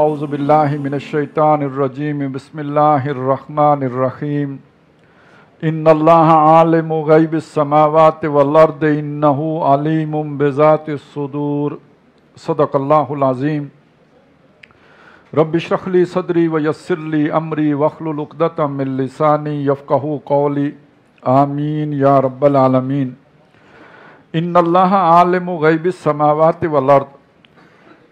اعوذ باللہ من الشیطان الرجیم بسم اللہ الرحمن الرحیم ان اللہ عالم غیب السماوات والارض انہ علیم بذات الصدور صدق اللہ العظیم رب اشرح لی صدری ویسر لی امری واحلل عقدۃ من لسانی یفقہوا قولی آمین یا رب العالمین ان اللہ عالم غیب السماوات والارض،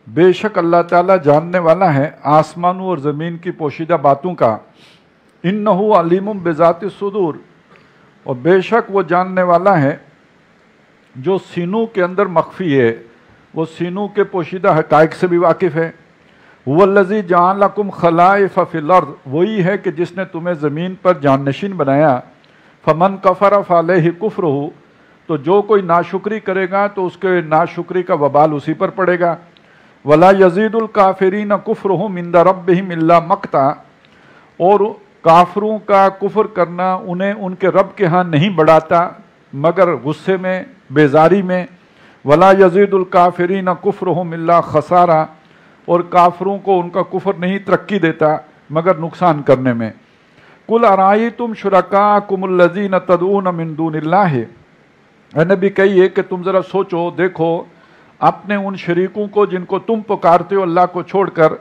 بے شک اللہ تعالیٰ جاننے والا ہے آسمانوں اور زمین کی پوشیدہ باتوں کا۔ انہ علیم بذات الصدور، اور بے شک وہ جاننے والا ہے جو سینوں کے اندر مخفی ہے، وہ سینوں کے پوشیدہ حقائق سے بھی واقف ہے۔ هو الذی جعل لکم خلائف فی الارض، وہی ہے کہ جس نے تمہیں زمین پر جانشین بنایا۔ فمن کفر فعلیہ کفرہ، تو جو کوئی ناشکری کرے گا تو اس کے ناشکری کا وبال اسی پر پڑے گا۔ ولا یزید الکافرین کفرہم عند ربہم الا مقتا، اور کافروں کا کفر کرنا انہیں ان کے رب کے ہاں نہیں بڑھاتا مگر غصے میں، بیزاری میں۔ ولا یزید الکافرین کفرہم الا خسارا، اور کافروں کو ان کا کفر نہیں ترقی دیتا مگر نقصان کرنے میں۔ قل ارائیتم شرکاءکم الذین تدعون من دون اللہ، اے نبی کہیے کہ تم ذرا سوچو دیکھو اپنے ان شریکوں کو جن کو تم پکارتے ہو اللہ کو چھوڑ کر۔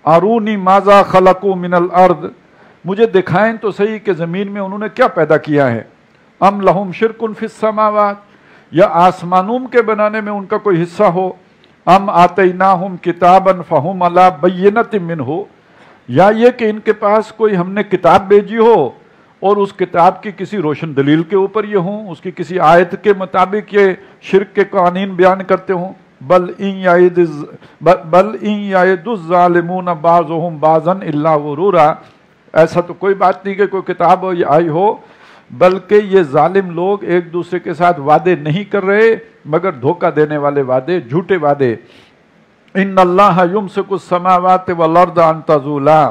ارونی ماذا خلقوا من الارض، مجھے دکھائیں تو صحیح کہ زمین میں انہوں نے کیا پیدا کیا ہے۔ ام لہم شرک فی السماوات، یا آسمانوں کے بنانے میں ان کا کوئی حصہ ہو۔ ام آتیناہم کتابا فہم علی بینۃ منہ، یا یہ کہ ان کے پاس کوئی ہم نے کتاب بھیجی ہو اور اس کتاب کی کسی روشن دلیل کے اوپر یہ ہوں، اس کی کسی آیت کے مطابق یہ شرک کے قوانین بیان کرتے ہوں۔ بل ان یعد الظالمون بعضهم بعضا الا غرورا، ایسا تو کوئی بات نہیں کہ کوئی کتاب آئی ہو، بلکہ یہ ظالم لوگ ایک دوسرے کے ساتھ وعدے نہیں کر رہے مگر دھوکہ دینے والے وعدے، جھوٹے وعدے۔ ان اللہ یمسک السماوات والارض ان تزولا،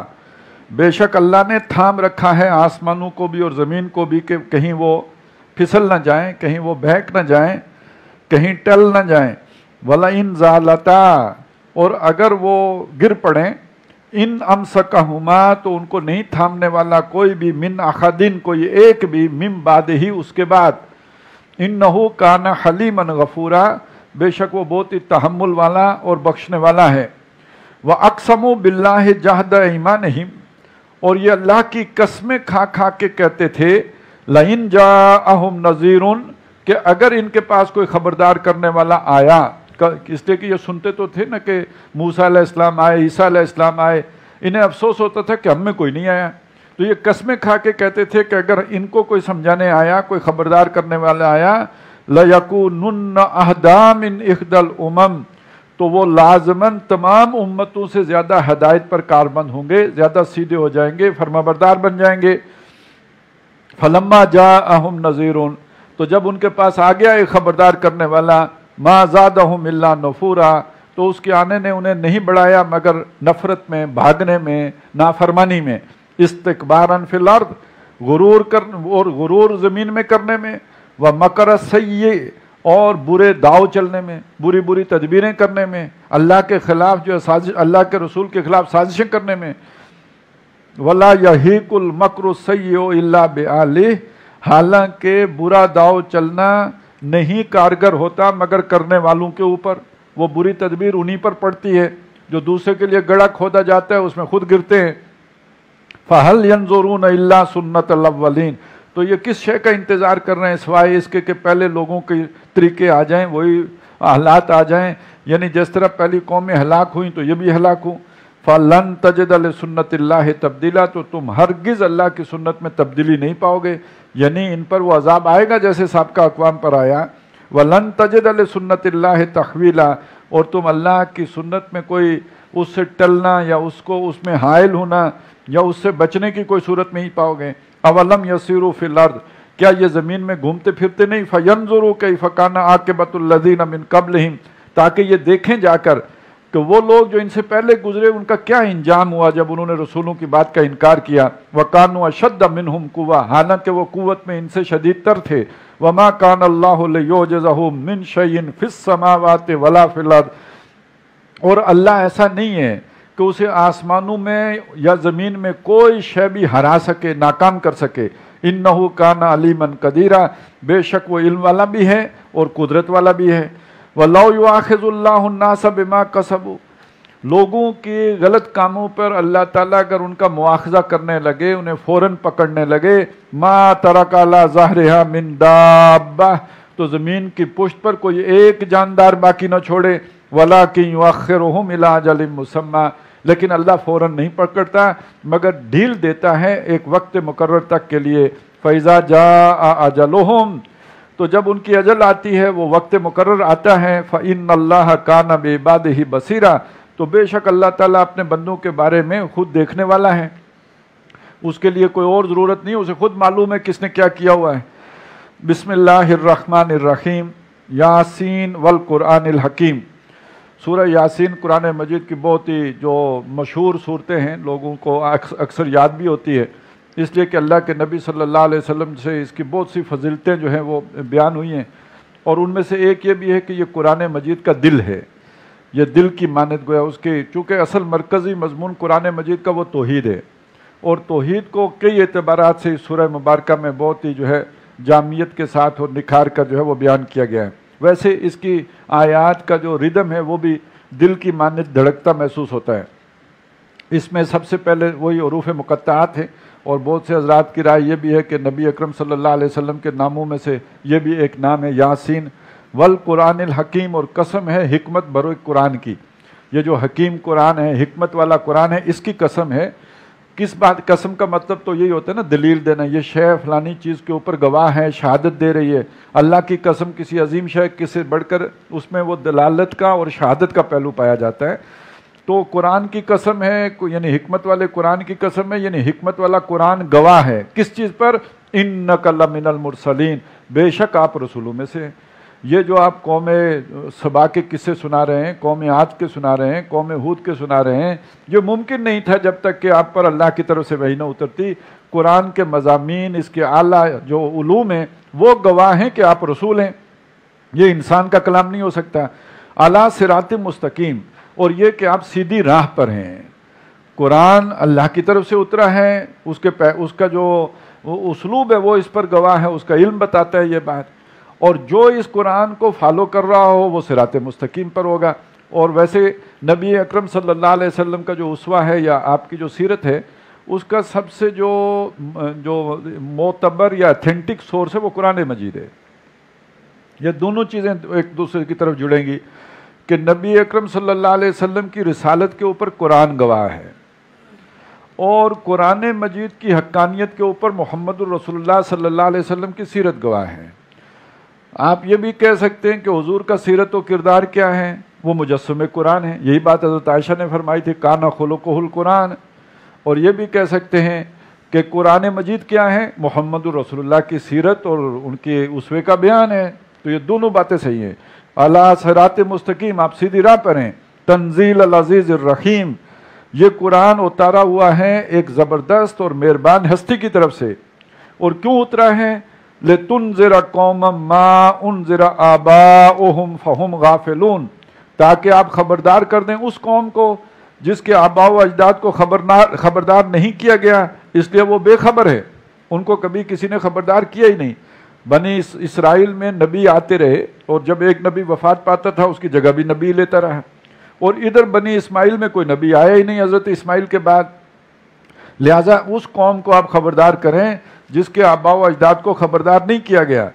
بے شک اللہ نے تھام رکھا ہے آسمانوں کو بھی اور زمین کو بھی کہ کہیں وہ پھسل نہ جائیں، کہیں وہ بہک نہ جائیں، کہیں ٹل نہ جائیں۔ وَلَئِن زَالَتَا، اور اگر وہ گر پڑیں، ان امسکہما، تو ان کو نہیں تھامنے والا کوئی بھی، من احدن، کوئی ایک بھی، من بعد ہی، اس کے بعد۔ انہ کان حلیما غفورا، بے شک وہ بہت ہی تحمل والا اور بخشنے والا ہے۔ وَأَقْسَمُوا بِاللَّهِ جَهْدَ أَيْمَانِهِمْ، اور یہ اللہ کی قسمیں کھا کھا کے کہتے تھے، لَئِن جَاءَهُمْ نَذِيرٌ، کہ اگر ان کے پاس کوئی خبردار کرنے والا آیا، اس لیے کہ یہ سنتے تو تھے نا کہ موسیٰ علیہ السلام آئے، عیسیٰ علیہ السلام آئے، انہیں افسوس ہوتا تھا کہ ہم میں کوئی نہیں آیا، تو یہ قسمیں کھا کے کہتے تھے کہ اگر ان کو کوئی سمجھانے آیا، کوئی خبردار کرنے والا آیا، لَيَكُونُنَّ أَهْدَىٰ مِنْ إِحْدَى الْأُمَمِ، تو وہ لازماً تمام امتوں سے زیادہ ہدایت پر کاربند ہوں گے، زیادہ سیدھے ہو جائیں گے، فرمانبردار بن جائیں گے۔ فَلَمَّا جَاءَهُمْ نَذِيرٌ، تو جب ان کے پاس آ گیا ایک خبردار کرنے والا، مَا زَادَهُمْ إِلَّا نُفُورًا، تو اس کے آنے نے انہیں نہیں بڑھایا مگر نفرت میں، بھاگنے میں، نافرمانی میں۔ استکباراً فی الارض، غرور زمین میں کرنے میں، وَمَكَرَ السَّيِّئِ، اور برے داؤ چلنے میں، بری بری تدبیریں کرنے میں، اللہ کے خلاف جو ہے سازش، اللہ کے رسول کے خلاف سازشیں کرنے میں۔ وَلَا يَحِيقُ الْمَكْرُ السَّيِّئُ إِلَّا بِأَهْلِهِ، حالانکہ برا داؤ چلنا نہیں کارگر ہوتا مگر کرنے والوں کے اوپر، وہ بری تدبیر انہی پر پڑتی ہے، جو دوسرے کے لیے گڑھا کھودا جاتا ہے اس میں خود گرتے ہیں۔ فَهَلْ يَنظُرُونَ إِلَّا سُنَّةَ الْأَوَّلِينَ، تو یہ کس شے کا انتظار کر رہے ہیں سوائے اس کے کہ پہلے لوگوں کے طریقے آ جائیں، وہی حالات آ جائیں، یعنی جس طرح پہلی قومیں ہلاک ہوئیں تو یہ بھی ہلاک ہوں۔ فَلَن تَجِدَ لِسُنَّةِ اللَّهِ تَبْدِيلًا، تو تم ہرگز اللہ کی سنت میں تبدیلی نہیں پاؤ گے، یعنی ان پر وہ عذاب آئے گا جیسے سابقہ اقوام پر آیا۔ وَلَن تَجِدَ لِسُنَّةِ اللَّهِ تَحْوِيلًا، اور تم اللہ کی سنت میں کوئی اس سے ٹلنا یا اس کو اس میں حائل ہونا یا اس سے بچنے کی کوئی صورت نہیں پاؤ گے۔ اولم یسیروا فی الارض، کیا یہ زمین میں گھومتے پھرتے نہیں، فینظروا کیف کان عاقبۃ الذین من قبلہم، تاکہ یہ دیکھیں جا کر کہ وہ لوگ جو ان سے پہلے گزرے ان کا کیا انجام ہوا جب انہوں نے رسولوں کی بات کا انکار کیا۔ وَكَانُوا أَشَدَّ مِنْهُمْ قُوَّةً، حالانکہ وہ قوت میں ان سے شدید تر تھے۔ وَمَا كَانَ اللَّهُ لِيُعْجِزَهُ مِنْ شَيْءٍ فِي السَّمَاوَاتِ وَلَا فِي الْأَرْضِ، اور اللہ ایسا نہیں ہے کہ اسے آسمانوں میں یا زمین میں کوئی شے بھی ہرا سکے، ناکام کر سکے۔ انہو کان علیمن قدیرا، بے شک وہ علم والا بھی ہے اور قدرت والا بھی ہے۔ وَلَوْ يُؤَاخِذُ اللَّهُ النَّاسَ بِمَا كَسَبُوا، لوگوں کے غلط کاموں پر اللہ تعالیٰ اگر ان کا مواخذہ کرنے لگے، انہیں فوراً پکڑنے لگے، مَا تَرَكَ عَلَىٰ ظَهْرِهَا مِن دَابَّةٍ، تو زمین کی پشت پر کوئی ایک جاندار باقی نہ چھوڑے، وَلَٰكِن يُؤَخِّرُهُمْ إِلَىٰ أَجَلٍ مُّسَمًّى، لیکن اللہ فوراً نہیں پکڑتا مگر ڈھیل دیتا ہے ایک وقت مقرر تک کے لیے۔ فَإِذَا جَاءَ أَجَلُهُمْ، تو جب ان کی اجل آتی ہے، وہ وقت مقرر آتا ہے، فَإِنَّ اللَّهَ كَانَ بِعِبَادِهِ بَصِيرًا، تو بے شک اللہ تعالیٰ اپنے بندوں کے بارے میں خود دیکھنے والا ہے، اس کے لیے کوئی اور ضرورت نہیں، اسے خود معلوم ہے کس نے کیا کیا ہوا ہے۔ بسم اللہ الرحمن الرحیم، یاسین والقرآن الحکیم۔ سورہ یاسین قرآن مجید کی بہت ہی جو مشہور صورتیں ہیں، لوگوں کو اکثر یاد بھی ہوتی ہے، اس لیے کہ اللہ کے نبی صلی اللہ علیہ وسلم سے اس کی بہت سی فضیلتیں جو ہیں وہ بیان ہوئی ہیں، اور ان میں سے ایک یہ بھی ہے کہ یہ قرآن مجید کا دل ہے، یہ دل کی مانند گویا اس کی، چونکہ اصل مرکزی مضمون قرآن مجید کا وہ توحید ہے، اور توحید کو کئی اعتبارات سے اس سورہ مبارکہ میں بہت ہی جو ہے جامعیت کے ساتھ اور نکھار کر جو ہے وہ بیان کیا گیا ہے۔ ویسے اس کی آیات کا جو ردم ہے وہ بھی دل کی مانند دھڑکتا محسوس ہوتا ہے۔ اس میں سب سے پہلے وہی حروف مقطعات ہیں، اور بہت سے حضرات کی رائے یہ بھی ہے کہ نبی اکرم صلی اللہ علیہ وسلم کے ناموں میں سے یہ بھی ایک نام ہے، یاسین والقرآن الحکیم، اور قسم ہے حکمت بھرے قرآن کی، یہ جو حکیم قرآن ہے، حکمت والا قرآن ہے، اس کی قسم ہے۔ کس بات قسم کا مطلب تو یہی ہوتا ہے نا، دلیل دینا، یہ شے فلانی چیز کے اوپر گواہ ہے، شہادت دے رہی ہے۔ اللہ کی قسم کسی عظیم شے سے بڑھ کر اس میں وہ دلالت کا اور شہادت کا پہلو پایا جاتا ہے۔ تو قرآن کی قسم ہے، یعنی حکمت والے قرآن کی قسم ہے، یعنی حکمت والا قرآن گواہ ہے کس چیز پر؟ انک لمن المرسلین، بے شک آپ رسولوں میں سے۔ یہ جو آپ قوم سبا کے قصے سنا رہے ہیں، قوم عاد کے سنا رہے ہیں، قوم ہود کے سنا رہے ہیں، یہ ممکن نہیں تھا جب تک کہ آپ پر اللہ کی طرف سے وحی نہ اترتی۔ قرآن کے مضامین، اس کے اعلیٰ جو علوم ہیں وہ گواہ ہیں کہ آپ رسول ہیں، یہ انسان کا کلام نہیں ہو سکتا۔ اعلیٰ صراط مستقیم، اور یہ کہ آپ سیدھی راہ پر ہیں۔ قرآن اللہ کی طرف سے اترا ہے، اس کا جو اسلوب ہے وہ اس پر گواہ ہے، اس کا علم بتاتا ہے یہ بات، اور جو اس قرآن کو فالو کر رہا ہو وہ صراط مستقیم پر ہوگا۔ اور ویسے نبی اکرم صلی اللہ علیہ وسلم کا جو اسوہ ہے یا آپ کی جو سیرت ہے، اس کا سب سے جو معتبر یا اتھینٹک سورس ہے وہ قرآن مجید ہے۔ یہ دونوں چیزیں ایک دوسرے کی طرف جڑیں گی کہ نبی اکرم صلی اللہ علیہ وسلم کی رسالت کے اوپر قرآن گواہ ہے، اور قرآن مجید کی حقانیت کے اوپر محمد الرسول اللہ صلی اللہ علیہ وسلم کی سیرت گواہ ہے۔ آپ یہ بھی کہہ سکتے ہیں کہ حضور کا سیرت و کردار کیا ہے، وہ مجسم قرآن ہے، یہی بات حضرت عائشہ نے فرمائی تھی، کانا خلقہ القرآن۔ اور یہ بھی کہہ سکتے ہیں کہ قرآن مجید کیا ہے، محمد الرسول اللہ کی سیرت اور ان کے اسوے کا بیان ہے۔ تو یہ دونوں باتیں صحیح ہیں۔ اعلیٰ صراط مستقیم، آپ سیدھی راہ پر ہیں۔ تنزیل العزیز الرحیم، یہ قرآن اتارا ہوا ہے ایک زبردست اور مہربان ہستی کی طرف سے۔ اور کیوں اترا ہے؟ لِتُنذِرَ قَوْمًا مَا أُنذِرَ آبَاؤُهُمْ فَهُمْ غَافِلُونَ، تاکہ آپ خبردار کر دیں اس قوم کو جس کے آباء و اجداد کو خبردار نہیں کیا گیا، اس لیے وہ بے خبر ہے، ان کو کبھی کسی نے خبردار کیا ہی نہیں۔ بنی اسرائیل میں نبی آتے رہے، اور جب ایک نبی وفات پاتا تھا اس کی جگہ بھی نبی لیتا رہا، اور ادھر بنی اسماعیل میں کوئی نبی آیا ہی نہیں حضرت اسماعیل کے بعد۔ لہٰذا اس قوم کو آپ خبردار کریں جس کے آباء و اجداد کو خبردار نہیں کیا گیا۔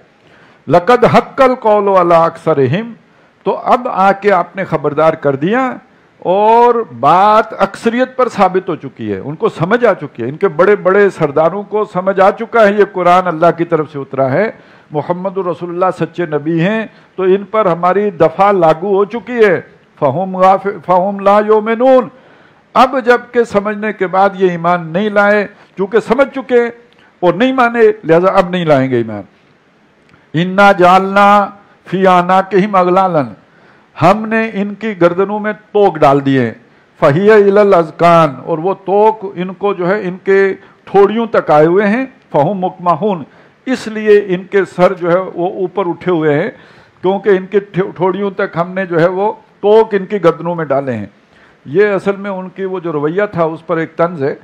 لَقَدْ حَقَّ الْقَوْلُ عَلَىٰ أَكْثَرِهِمْ، تو اب آ کے آپ نے خبردار کر دیا، اور بات اکثریت پر ثابت ہو چکی ہے، ان کو سمجھ آ چکی ہے، ان کے بڑے بڑے سرداروں کو سمجھ آ چکا ہے یہ قرآن اللہ کی طرف سے اترا ہے، محمد رسول اللہ سچے نبی ہیں، تو ان پر ہماری دفعہ لاگو ہو چکی ہے۔ فَهُمْ لَا يُؤْمِنُونَ، اب جب کہ سمجھنے کے بعد یہ ایمان نہیں لائے، چونکہ سمجھ چکے اور نہیں مانے، لہذا اب نہیں لائیں گے ایمان۔ اِنَّا جَعَلْنَا فِي أَعْنَاقِهِمْ أَغْلَالًا، ہم نے ان کی گردنوں میں توق ڈال دیے، فَهِيَ إِلَى الْأَذْقَانِ، اور وہ توق ان کو جو ہے ان کے ٹھوڑیوں تک آئے ہوئے ہیں، فَهُمْ مُقْمَحُونَ، اس لیے ان کے سر جو ہے وہ اوپر اٹھے ہوئے ہیں، کیونکہ ان کے ٹھوڑیوں تک ہم نے جو ہے وہ توق ان کی گردنوں میں ڈالے ہیں۔ یہ اصل میں ان کی وہ جو رویہ تھا اس پر ایک طنز ہے،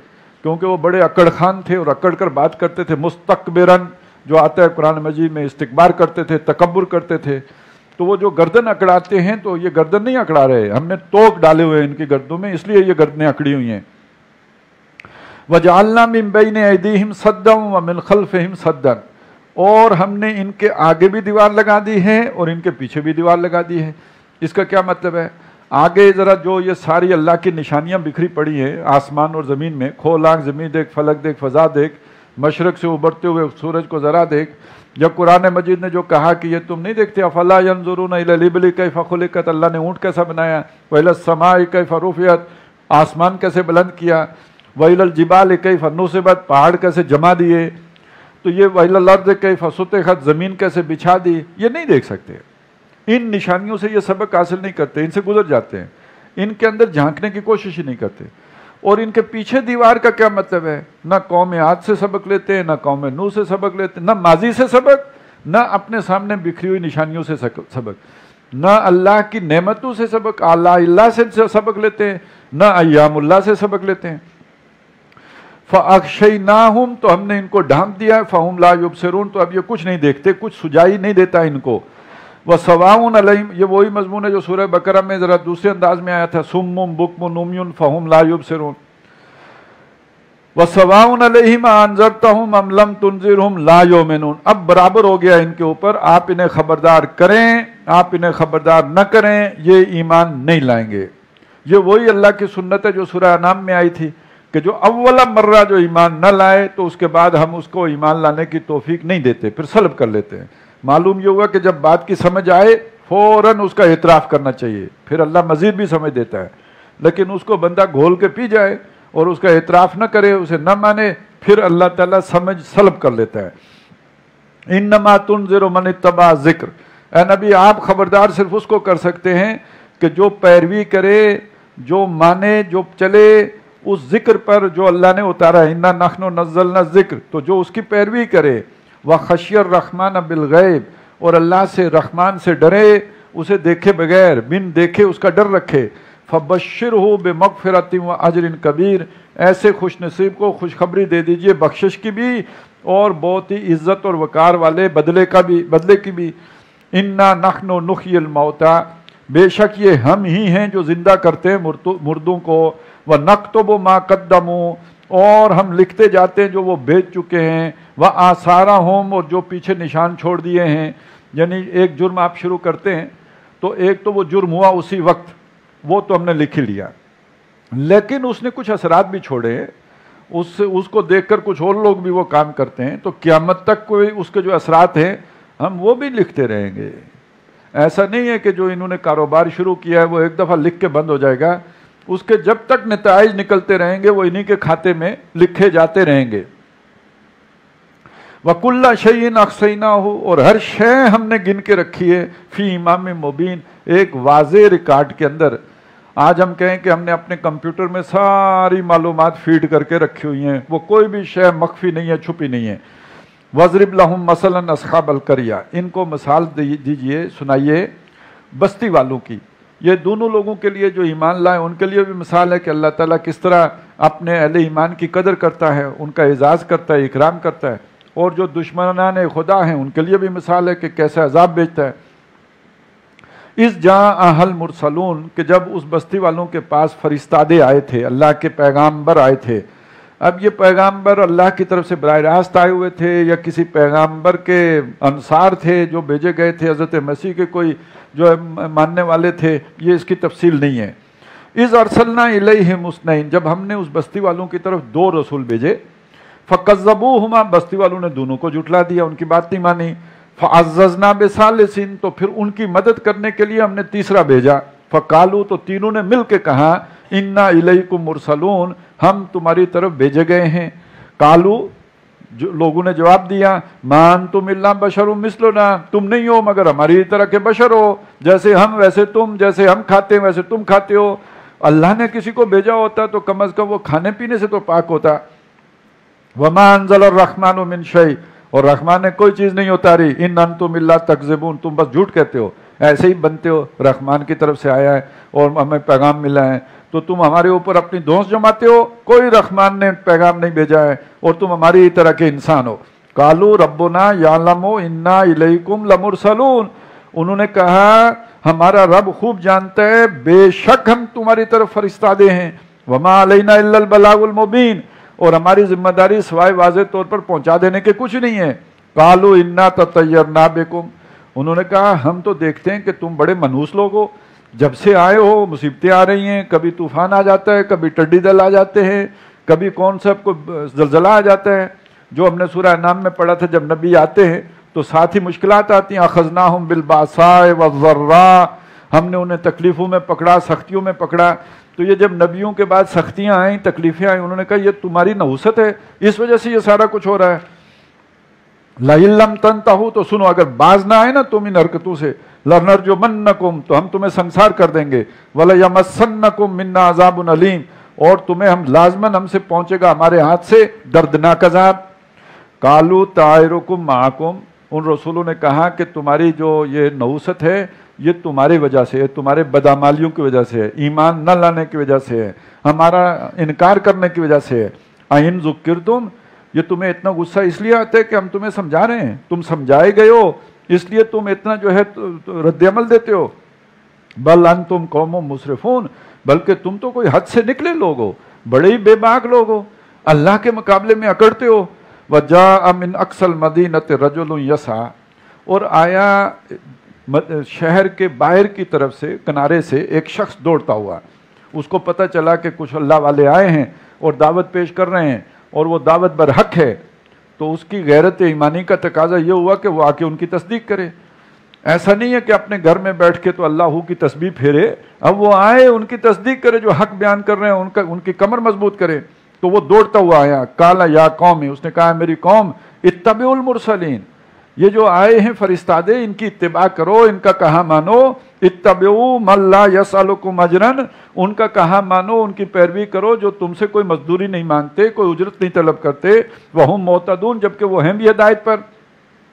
کیونکہ وہ بڑے اکڑ خان تھے اور اکڑ کر بات کرتے تھے، مستکبرن جو آتا ہے قرآن مجید میں، استکبار کرتے تھے، تکبر کرتے تھے. تو وہ جو گردن اکڑاتے ہیں تو یہ گردن نہیں اکڑا رہے، ہم نے توق ڈالے ہوئے ہیں ان کی گردنوں میں، اس لیے یہ گردنیں اکڑی ہوئی ہیں. وَجَعَلْنَا مِن بَيْنِ أَيْدِيهِمْ سَدًّا وَمِنْ خَلْفِهِمْ سَدًّا، اور ہم نے ان کے آگے بھی دیوار لگا دی ہے اور ان کے پیچھے بھی دیوار لگا دی ہے. اس کا کیا مطلب ہے؟ آگے ذرا جو یہ ساری اللہ کی نشانیاں بکھری پڑی ہیں آسمان اور زمین میں، کھول آنکھ زمین دیکھ، فلک دیکھ، فضا دیکھ، مشرق سے ابھرتے ہوئے سورج کو ذرا دیکھ. جب قرآن مجید نے جو کہا کہ یہ تم نہیں دیکھتے، افلا ينظرون الى الابل کیف خلقت، اللہ نے اونٹ کیسا بنایا، والى السماء کیف رفعت، آسمان کیسے بلند کیا، والى الجبال کیف نصبت، پہاڑ کیسے جما دیے، تو یہ والى الارض کیف سطحت، زمین کیسے بچھا دی، یہ نہیں دیکھ سکتے. ان نشانیوں سے یہ سبق حاصل نہیں کرتے، ان سے گزر جاتے ہیں، ان کے اندر جھانکنے کی کوشش ہی نہیں کرتے. اور ان کے پیچھے دیوار کا کیا مطلب ہے؟ نہ قوم عاد سے سبق لیتے ہیں، نہ قوم نوح سے سبق لیتے ہیں، نہ ماضی سے سبق، نہ اپنے سامنے بکھری ہوئی نشانیوں سے سبق، نہ اللہ کی نعمتوں سے سبق، اعلیٰ اللہ سے سبق لیتے ہیں، نہ ایام اللہ سے سبق لیتے ہیں. فَأَغْشَيْنَاهُمْ، تو ہم نے ان کو ڈھانپ دیا، فَهُمْ لَا يُبْصِرُونَ، تو اب یہ کچھ نہیں دیکھتے، کچھ سجائی نہیں دیتا ان کو. وَسَوَاءٌ عَلَيْهِمْ، یہ وہی مضمون ہے جو سورہ بقرہ میں ذرا دوسرے انداز میں آیا تھا، سُمٌّ بُكْمٌ عُمْيٌ فَهُمْ لَا يُبْصِرُونَ. وَسَوَاءٌ عَلَيْهِمْ أَنذَرْتَهُمْ أَمْ لَمْ تُنذِرْهُمْ لَا يُؤْمِنُونَ، اب برابر ہو گیا ان کے اوپر، آپ انہیں خبردار کریں، آپ انہیں خبردار نہ کریں، یہ ایمان نہیں لائیں گے. یہ وہی اللہ کی سنت ہے جو سورہ انعام میں آئی تھی کہ جو اولا مرہ جو ایمان نہ لائے تو اس کے بعد ہم اس کو ایمان لانے کی توفیق نہیں دیتے، پھر سلب کر لیتے ہیں. معلوم یہ ہوا کہ جب بات کی سمجھ آئے فوراً اس کا اعتراف کرنا چاہیے، پھر اللہ مزید بھی سمجھ دیتا ہے. لیکن اس کو بندہ گھول کے پی جائے اور اس کا اعتراف نہ کرے، اسے نہ مانے، پھر اللہ تعالیٰ سمجھ سلب کر لیتا ہے. انما تنذر من اتبع ذکر، اے نبی آپ خبردار صرف اس کو کر سکتے ہیں کہ جو پیروی کرے، جو مانے، جو چلے اس ذکر پر جو اللہ نے اتارا ہے. انا نحن نزلنا الذکر، تو جو اس کی پیروی کرے. وخشی الرحمن بالغیب، اور اللہ سے رحمان سے ڈرے، اسے دیکھے بغیر، بن دیکھے اس کا ڈر رکھے. فبشرہ بمغفرۃ واجر کبیر، ایسے خوش نصیب کو خوشخبری دے دیجئے بخشش کی بھی اور بہت ہی عزت اور وقار والے بدلے کی بھی. انا نحن نحیی الموتى، بے شک یہ ہم ہی ہیں جو زندہ کرتے ہیں مردوں کو. ونکتب ما قدموا، اور ہم لکھتے جاتے ہیں جو وہ بھیج چکے ہیں. وآثارہم، اور جو پیچھے نشان چھوڑ دیے ہیں. یعنی ایک جرم آپ شروع کرتے ہیں تو ایک تو وہ جرم ہوا اسی وقت، وہ تو ہم نے لکھ لیا، لیکن اس نے کچھ اثرات بھی چھوڑے ہیں، اس کو دیکھ کر کچھ اور لوگ بھی وہ کام کرتے ہیں، تو قیامت تک کوئی اس کے جو اثرات ہیں ہم وہ بھی لکھتے رہیں گے. ایسا نہیں ہے کہ جو انہوں نے کاروبار شروع کیا ہے وہ ایک دفعہ لکھ کے بند ہو جائے گا، اس کے جب تک نتائج نکلتے رہیں گے وہ انہی کے کھاتے میں لکھے جاتے رہیں گے. وَكُلَّ شَيْءٍ أَحْصَيْنَاهُ، اور ہر شے ہم نے گن کے رکھی ہے، فی امام مبین، ایک واضح ریکارڈ کے اندر. آج ہم کہیں کہ ہم نے اپنے کمپیوٹر میں ساری معلومات فیڈ کر کے رکھی ہوئی ہیں، وہ کوئی بھی شے مخفی نہیں ہے، چھپی نہیں ہے. وَاضْرِبْ لَهُمْ مَثَلًا أَصْحَابَ الْقَرْيَةِ، ان کو مثال دیجئے، سنائیے بستی والوں کی. یہ دونوں لوگوں کے لیے جو ایمان لائے ان کے لیے بھی مثال ہے کہ اللہ تعالیٰ کس طرح اپنے اہل ایمان کی قدر کرتا ہے، ان کا اعزاز کرتا ہے، اکرام کرتا ہے. اور جو دشمنان خدا ہیں ان کے لیے بھی مثال ہے کہ کیسا عذاب بھیجتا ہے. اس جاء المرسلون، کہ جب اس بستی والوں کے پاس فرستادے آئے تھے، اللہ کے پیغامبر آئے تھے. اب یہ پیغامبر اللہ کی طرف سے براہ راست آئے ہوئے تھے یا کسی پیغامبر کے انصار تھے جو بھیجے گئے تھے، حضرت مسیح کے کوئی جو ماننے والے تھے، یہ اس کی تفصیل نہیں ہے. اذ ارسلنا الیہم اثنین، جب ہم نے اس بستی والوں کی طرف 2 رسول بھیجے. فکذبوہما، بستی والوں نے دونوں کو جھٹلا دیا، ان کی بات نہیں مانی. فعززنا بثالث، تو پھر ان کی مدد کرنے کے لیے ہم نے تیسرا بھیجا. فقالوا، تو تینوں نے مل کے کہا، انا الیکم مرسلون، ہم تمہاری طرف بھیجے گئے ہیں. قالوا، لوگوں نے جواب دیا، ما انتم الا بشر مثلنا، تم نہیں ہو مگر ہماری طرح کے بشر ہو، جیسے ہم ویسے تم، جیسے ہم کھاتے ہیں ویسے تم کھاتے ہو. اللہ نے کسی کو بھیجا ہوتا تو کم از کم وہ کھانے پینے سے تو پاک ہوتا. وما انزل الرحمن من شیء، اور رحمان نے کوئی چیز نہیں اتاری. ان انتم الا تکذبون، تم بس جھوٹ کہتے ہو، ایسے ہی بنتے ہو. رحمان کی طرف سے آیا ہے اور ہمیں پیغام ملا ہے. تو تم ہمارے اوپر اپنی دھونس جماتے ہو، کوئی رحمان نے پیغام نہیں بھیجا ہے اور تم ہماری طرح کے انسان ہو۔ قالوا ربنا یعلم انا الیکم لمرسلون، انہوں نے کہا ہمارا رب خوب جانتا ہے بے شک ہم تمہاری طرف فرستادے ہیں، وما علینا الا البلاغ المبین، اور ہماری ذمہ داری سوائے واضح طور پر پہنچا دینے کے کچھ نہیں ہے۔ قالوا انا تطیرنا بکم، انہوں نے کہا ہم تو دیکھتے ہیں کہ تم بڑے منحوس لوگ ہو، جب سے آئے ہو مصیبتیں آ رہی ہیں، کبھی طوفان آ جاتا ہے، کبھی ٹڈی دل آ جاتے ہیں، کبھی کون سا کوئی زلزلہ آ جاتا ہے، جو ہم نے سورہ انعام میں پڑھا تھا، جب نبی آتے ہیں تو ساتھ ہی مشکلات آتی ہیں، اخذناہم بالباساء والضراء، ہم نے انہیں تکلیفوں میں پکڑا، سختیوں میں پکڑا۔ تو یہ جب نبیوں کے بعد سختیاں آئیں، تکلیفیں آئیں، انہوں نے کہا یہ تمہاری نحوست ہے، اس وجہ سے یہ سارا کچھ ہو رہا ہے۔ لَئِن لَّمْ تَنْتَهُوا، تو سنو اگر باز نہ آئے نا تم ان حرکتوں سے، لَنَرْجُمَنَّكُمْ، تو ہم تمہیں سنسار کر دیں گے، وَلَيَمَسَّنَّكُمْ مِنَّا عَذَابٌ أَلِيمٌ، اور تمہیں ہم لازماً ہم سے پہنچے گا ہمارے ہاتھ سے دردناک عذاب۔ قَالُوا طَائِرُكُمْ مَعَكُمْ، ان رسولوں نے کہا کہ تمہاری جو یہ نحوست ہے یہ تمہاری وجہ سے ہے، تمہارے بدعمالیوں کی وجہ سے ہے، ایمان نہ لانے کی وجہ سے ہے، ہمارا انکار کرنے کی وجہ سے ہے۔ اَإِن ذُكِّرْتُمْ، یہ تمہیں اتنا غصہ اس لیے آتا ہے کہ ہم تمہیں سمجھا رہے ہیں، تم سمجھائے گئے ہو اس لیے تم اتنا جو ہے رد عمل دیتے ہو۔ بل انتم قوم مسرفون، بلکہ تم تو کوئی حد سے نکلے لوگ ہو، بڑے ہی بے باک لوگ ہو، اللہ کے مقابلے میں اکڑتے ہو۔ وَجَاءَ مِنْ أَقْصَى الْمَدِينَةِ رَجُلٌ يَسْعَىٰ، اور آیا شہر کے باہر کی طرف سے کنارے سے ایک شخص دوڑتا ہوا، اس کو پتہ چلا کہ کچھ اللہ والے آئے ہیں اور دعوت پیش کر رہے ہیں اور وہ دعوت برحق ہے، تو اس کی غیرت ایمانی کا تقاضا یہ ہوا کہ وہ آ کے ان کی تصدیق کرے۔ ایسا نہیں ہے کہ اپنے گھر میں بیٹھ کے تو اللہ کی تسبیح پھیرے، اب وہ آئے ان کی تصدیق کرے، جو حق بیان کر رہے ہیں ان کی کمر مضبوط کرے۔ تو وہ دوڑتا ہوا آیا، قال یا قوم، اس نے کہا میری قوم، اتبعوا المرسلین، یہ جو آئے ہیں فرستادے ان کی اتباع کرو، ان کا کہا مانو، اتبعوا من لا یسألکم اجرا، ان کا کہا مانو، ان کی پیروی کرو جو تم سے کوئی مزدوری نہیں مانگتے، کوئی اجرت نہیں طلب کرتے، وہم مہتدون، جبکہ وہ ہیں بھی ہدایت پر۔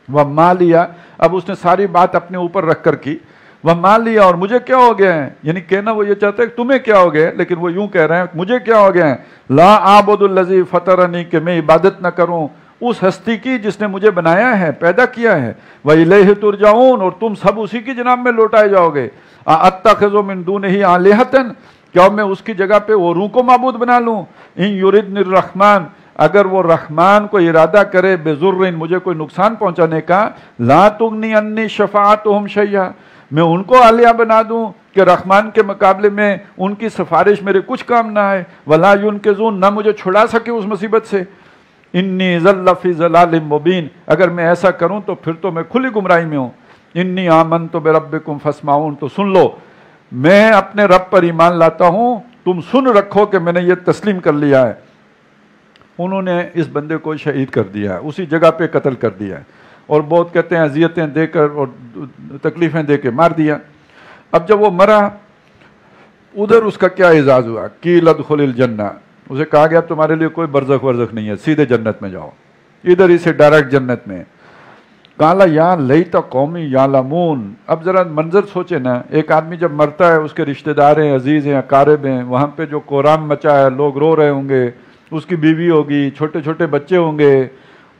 وما لیا، اب اس نے ساری بات اپنے اوپر رکھ کر کی، وما لیا، اور مجھے کیا ہو گیا ہے، یعنی کہنا وہ یہ چاہتا ہے کہ تمہیں کیا ہو گیا ہے، لیکن وہ یوں کہہ رہے ہیں مجھے کیا ہو گیا ہے، لا اعبد الذی فطرنی، کہ میں عبادت نہ کروں اس ہستی کی جس نے مجھے بنایا ہے، پیدا کیا ہے، وَإِلَيْهِ تُرْجَعُونَ، اور تم سب اسی کی جناب میں لوٹائے جاؤ گے۔ أَتَّخِذُ مِن دُونِهِ آلِهَةً، کیا میں اس کی جگہ پہ اوروں کو معبود بنا لوں؟ إِن يُرِدْنِ الرَّحْمَٰنُ، اگر وہ رحمان کو ارادہ کرے، بِضُرٍّ، مجھے کوئی نقصان پہنچانے کا، لَا تُغْنِ عَنِّي شَفَاعَتُهُمْ شَيْئًا، میں ان کو آلیہ بنا دوں کہ رحمان کے مقابلے میں ان کی سفارش میرے کچھ کام نہ آئے، وَلَا يُنْقِذُونَ، نہ مجھے چھڑا سکے اس مصیبت سے۔ انی ذل فی ضلال مبین، اگر میں ایسا کروں تو پھر تو میں کھلی گمراہی میں ہوں۔ انی آمنت بربکم فاسمعون، تو سن لو میں اپنے رب پر ایمان لاتا ہوں، تم سن رکھو کہ میں نے یہ تسلیم کر لیا ہے۔ انہوں نے اس بندے کو شہید کر دیا ہے، اسی جگہ پہ قتل کر دیا ہے، اور بہت کہتے ہیں اذیتیں دے کر اور تکلیفیں دے کے مار دیا۔ اب جب وہ مرا، ادھر اس کا کیا اعزاز ہوا، قیل ادخل الجنہ، اسے کہا گیا تمہارے لیے کوئی برزخ ورزخ نہیں ہے، سیدھے جنت میں جاؤ، ادھر ہی سے ڈائریکٹ جنت میں۔ کالا یا لیت قومی یعلمون، اب ذرا منظر سوچے نا، ایک آدمی جب مرتا ہے، اس کے رشتہ دار ہیں، عزیز ہیں، اقارب ہیں، وہاں پہ جو کورام مچا ہے، لوگ رو رہے ہوں گے، اس کی بیوی ہوگی، چھوٹے چھوٹے بچے ہوں گے،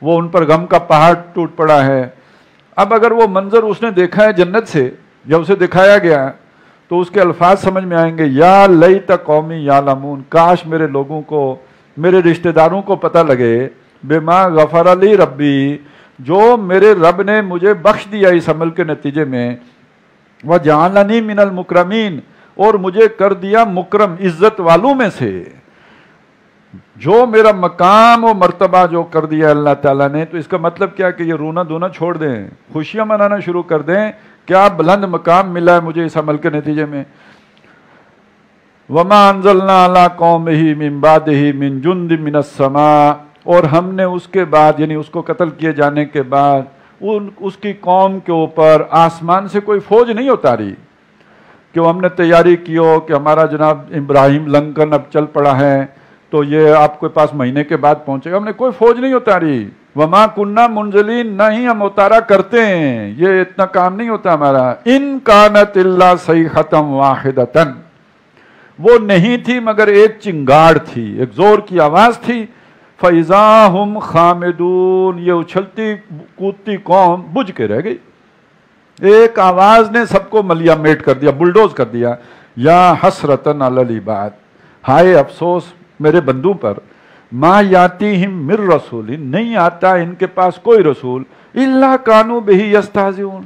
وہ ان پر غم کا پہاڑ ٹوٹ پڑا ہے۔ اب اگر وہ منظر اس نے دیکھا ہے جنت سے، جب اسے دکھایا گیا تو اس کے الفاظ سمجھ میں آئیں گے، یا لیت قومی یعلمون، کاش میرے لوگوں کو، میرے رشتہ داروں کو پتہ لگے، بما غفر لی ربی، جو میرے رب نے مجھے بخش دیا اس عمل کے نتیجے میں، وجعلنی من المکرمین، اور مجھے کر دیا مکرم، عزت والوں میں سے، جو میرا مقام و مرتبہ جو کر دیا اللہ تعالیٰ نے۔ تو اس کا مطلب کیا کہ یہ رونا دھونا چھوڑ دیں، خوشیاں منانا شروع کر دیں، کیا بلند مقام ملا ہے مجھے اس عمل کے نتیجے میں۔ وَمَا أَنزَلْنَا عَلَىٰ قَوْمِهِ مِن بَعْدِهِ مِن جُندٍ مِّنَ السَّمَاءِ، اور ہم نے اس کے بعد، یعنی اس کو قتل کیے جانے کے بعد، اس کی قوم کے اوپر آسمان سے کوئی فوج نہیں اتاری کہ وہ ہم نے تیاری کی ہو کہ ہمارا جناب ابراہیم لنکن اب چل پڑا ہے تو یہ آپ کے پاس مہینے کے بعد پہنچے گا، ہم نے کوئی فوج نہیں اتاری۔ وما کننا منزلین، نہ ہی ہم اتارا کرتے ہیں، یہ اتنا کام نہیں ہوتا ہمارا۔ ان کانت الا صیحۃ واحدۃ، وہ نہیں تھی مگر ایک چنگاڑ تھی، ایک زور کی آواز تھی۔ فَإِذَا هُمْ خَامِدُونَ، یہ اچھلتی کودتی قوم بجھ کے رہ گئی، ایک آواز نے سب کو ملیا میٹ کر دیا، بلڈوز کر دیا۔ یا حسرتن علی العباد، ہائے افسوس میرے بندوں پر، ما یاتیہم من رسول، نہیں آتا ان کے پاس کوئی رسول، الا کانوا بہ یستہزئون،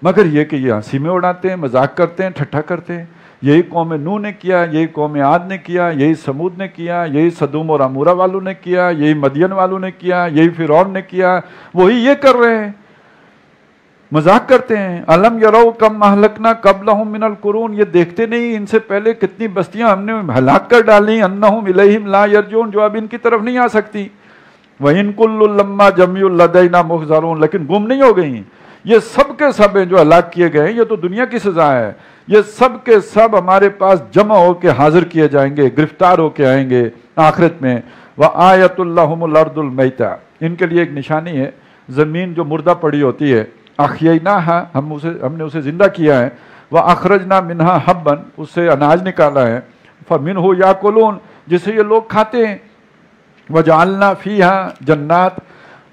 مگر یہ کہ یہ ہنسی میں اڑاتے ہیں، مذاق کرتے ہیں، ٹھٹھا کرتے ہیں۔ یہی قوم نوح نے کیا، یہی قوم عاد نے کیا، یہی سمود نے کیا، یہی سدوم اور عمورہ والوں نے کیا، یہی مدین والوں نے کیا، یہی فرعون نے کیا، وہی یہ کر رہے ہیں، مذاق کرتے ہیں۔ الم یروا کم اہلکنا قبلہم من القرون، یہ دیکھتے نہیں ان سے پہلے کتنی بستیاں ہم نے ہلاک کر ڈالی، انہم الیہم لا یرجعون، جو اب ان کی طرف نہیں آ سکتی۔ وَإِن كُلٌّ لَمَّا جَمِيعٌ لَدَيْنَا مُحْضَرُونَ، لیکن گم نہیں ہو گئی، یہ سب کے سب ہیں جو ہلاک کیے گئے ہیں، یہ تو دنیا کی سزا ہے، یہ سب کے سب ہمارے پاس جمع ہو کے حاضر کیے جائیں گے، گرفتار ہو کے آئیں گے آخرت میں۔ وَآیَةٌ لَهُمُ الْأَرْضُ الْمَيْتَةُ، ان کے لیے ایک نشانی ہے زمین جو مردہ پڑی ہوتی ہے، احییناها، ہم نے اسے زندہ کیا ہے، وَأَخْرَجْنَا مِنْهَا حَبًّا، اس سے اناج نکالا ہے، فَمِنْهُ يَأْكُلُونَ، جسے یہ لوگ کھاتے ہیں، وَجَعَلْنَا فِيهَا جَنَّاتٍ،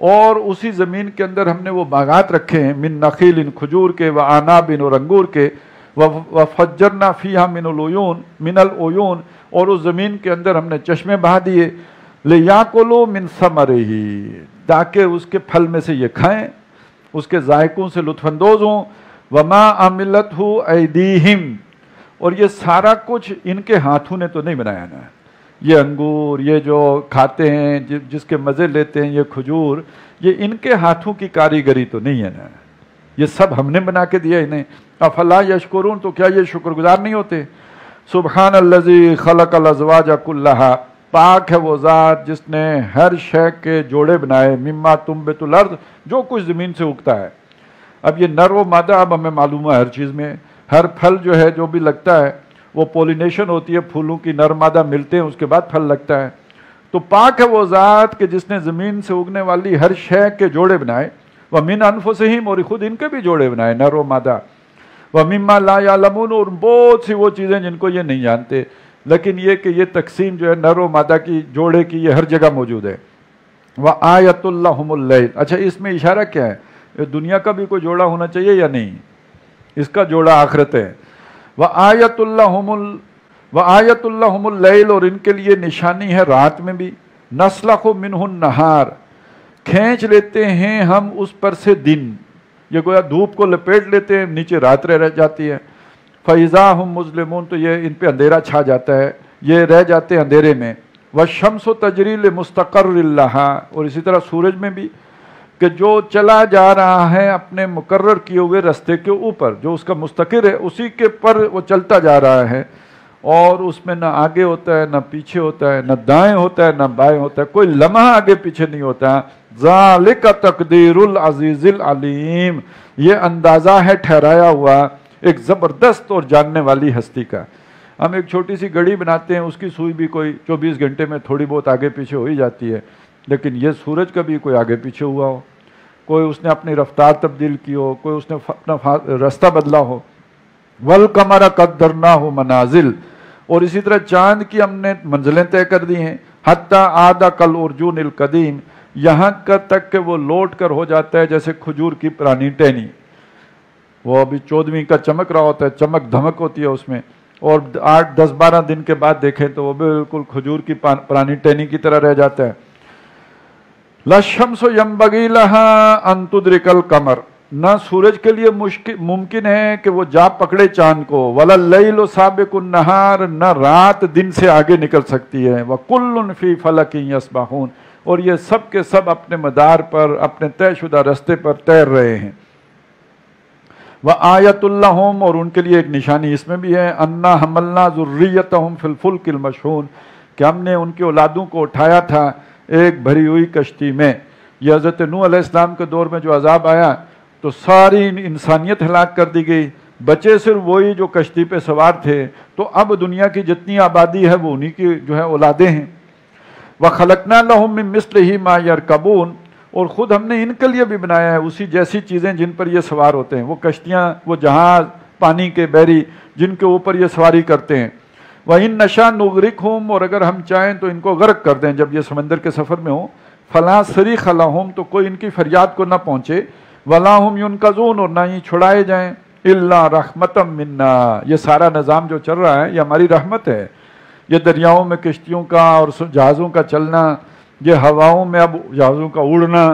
اور اسی زمین کے اندر ہم نے وہ باغات رکھے ہیں، من نخیل، کھجور کے، وعناب، اور انگور کے، وفجرنا فیہا من العیون، اور اس زمین کے اندر ہم نے چشمے بہا دیے، لیاکلوا من ثمرہ، تاکہ اس کے پھل میں سے یہ کھائیں، اس کے ذائقوں سے لطف اندوز ہوں۔ وما عملتہ ایدیہم، اور یہ سارا کچھ ان کے ہاتھوں نے تو نہیں بنایا نا، یہ انگور، یہ جو کھاتے ہیں، جس کے مزے لیتے ہیں، یہ کھجور، یہ ان کے ہاتھوں کی کاریگری تو نہیں ہے نا، یہ سب ہم نے بنا کے دیا انہیں۔ افلا یشکرون، تو کیا یہ شکر گزار نہیں ہوتے؟ سبحان الذی خلق الازواج کلھا، پاک ہے وہ ذات جس نے ہر شے کے جوڑے بنائے، مما تنبت الارض، جو کچھ زمین سے اگتا ہے۔ اب یہ نر و مادہ اب ہمیں معلوم ہے ہر چیز میں، ہر پھل جو ہے جو بھی لگتا ہے وہ پولینیشن ہوتی ہے، پھولوں کی نر مادہ ملتے ہیں، اس کے بعد پھل لگتا ہے۔ تو پاک ہے وہ ذات کہ جس نے زمین سے اگنے والی ہر شے کے جوڑے بنائے، وَمِنْ أَنفُسِهِمْ، اور خود ان کے بھی جوڑے بنائے، نر و مادہ، وَمِمَّا لَا يَعْلَمُونَ، اور بہت سی وہ چیزیں جن کو یہ نہیں جانتے، لیکن یہ کہ یہ تقسیم جو ہے نر و مادہ کی، جوڑے کی، یہ ہر جگہ موجود ہے۔ وَآیَةٌ لَهُمُ اللَّيْلُ، اچھا اس میں اشارہ کیا ہے؟ دنیا کا بھی کوئی جوڑا ہونا چاہیے یا نہیں؟ اس کا جوڑا آخرت ہے۔ وَآیَةٌ لَهُمُ اللَّيْلُ، اور ان کے لیے نشانی ہے رات میں بھی، نَسْلَخُ مِنْهُ النَّهَارَ، کھینچ لیتے ہیں ہم اس پر سے دن، یہ گویا دھوپ کو لپیٹ لیتے ہیں، نیچے رات رہ جاتی ہے۔ فَإِذَا هُمْ مُظْلِمُونَ، تو یہ ان پہ اندھیرا چھا جاتا ہے، یہ رہ جاتے ہیں اندھیرے میں۔ وَالشَّمْسُ تَجْرِي لِمُسْتَقَرٍّ لَهَا، اور اسی طرح سورج میں بھی کہ جو چلا جا رہا ہے اپنے مقرر کیے ہوئے رستے کے اوپر، جو اس کا مستقر ہے اسی کے پر وہ چلتا جا رہا ہے، اور اس میں نہ آگے ہوتا ہے، نہ پیچھے ہوتا ہے، نہ دائیں ہوتا ہے، نہ بائیں ہوتا ہے، کوئی لمحہ آگے پیچھے نہیں ہوتا۔ ذالک تقدیر العزیز العلیم، یہ اندازہ ہے ٹھہرایا ہوا ایک زبردست اور جاننے والی ہستی کا۔ ہم ایک چھوٹی سی گھڑی بناتے ہیں، اس کی سوئی بھی کوئی 24 گھنٹے میں تھوڑی بہت آگے پیچھے ہو ہی جاتی ہے، لیکن یہ سورج کا بھی کوئی آگے پیچھے ہوا ہو، کوئی اس نے اپنی رفتار تبدیل کی ہو، کوئی اس نے اپنا راستہ بدلا ہو۔ وَالْقَمَرَ قَدَّرْنَاهُ مَنَازِلَ، اور اسی طرح چاند کی ہم نے منزلیں طے کر دی ہیں، حَتَّى عَادَ كَالْعُرْجُونِ الْقَدِيمِ، یہاں تک کہ وہ لوٹ کر ہو جاتا ہے جیسے کھجور کی پرانی ٹہنی، وہ ابھی 14ویں کا چمک رہا ہوتا ہے، چمک دھمک ہوتی ہے اس میں، اور 8 10 12 دن کے بعد دیکھیں تو وہ بالکل کھجور کی پرانی ٹہنی کی طرح رہ جاتا ہے۔ لَلشَّمْسُ يَنبَغِي لَهَا أَن تُدْرِكَ الْقَمَرَ، نہ سورج کے لیے ممکن ہے کہ وہ جا پکڑے چاند کو، وَلَا اللَّيْلُ سَابِقُ النَّهَارِ، نہ رات دن سے آگے نکل سکتی ہے، وَكُلٌّ فِي فَلَكٍ يَسْبَحُونَ، اور یہ سب کے سب اپنے مدار پر، اپنے طے شدہ رستے پر تیر رہے ہیں۔ وَآیَةٌ لَهُمْ، اور ان کے لیے ایک نشانی اس میں بھی ہے، أَنَّا حَمَلْنَا ذُرِّيَّتَهُمْ فِي الْفُلْكِ الْمَشْحُونِ، کہ ہم نے ان کی اولادوں کو اٹھایا تھا ایک بھری ہوئی کشتی میں۔ یہ حضرت نوح علیہ السلام کے دور میں جو عذاب آیا تو ساری انسانیت ہلاک کر دی گئی، بچے صرف وہی جو کشتی پہ سوار تھے، تو اب دنیا کی جتنی آبادی ہے وہ انہی کی جو ہے اولادیں ہیں۔ وَخَلَقْنَا لَهُم مِّن مِّثْلِهِ مَا يَرْكَبُونَ، اور خود ہم نے ان کے لیے بھی بنایا ہے اسی جیسی چیزیں جن پر یہ سوار ہوتے ہیں، وہ کشتیاں، وہ جہاز، پانی کے بحری جن کے اوپر یہ سواری کرتے ہیں۔ وَإِن نَشَأْ نُغْرِقْهُمْ، اور اگر ہم چاہیں تو ان کو غرق کر دیں جب یہ سمندر کے سفر میں ہوں، فَلَا صَرِيخَ لَهُمْ، تو کوئی ان کی فریاد کو نہ پہنچے، وَلَا هُمْ يُنْقَذُونَ، اور نہ ہی چھڑائے جائیں، إِلَّا رَحْمَةً مِنَّا، یہ سارا نظام جو چل رہا ہے یہ ہماری رحمت ہے۔ یہ دریاؤں میں کشتیوں کا اور جہازوں کا چلنا، یہ ہواؤں میں اب جہازوں کا اڑنا،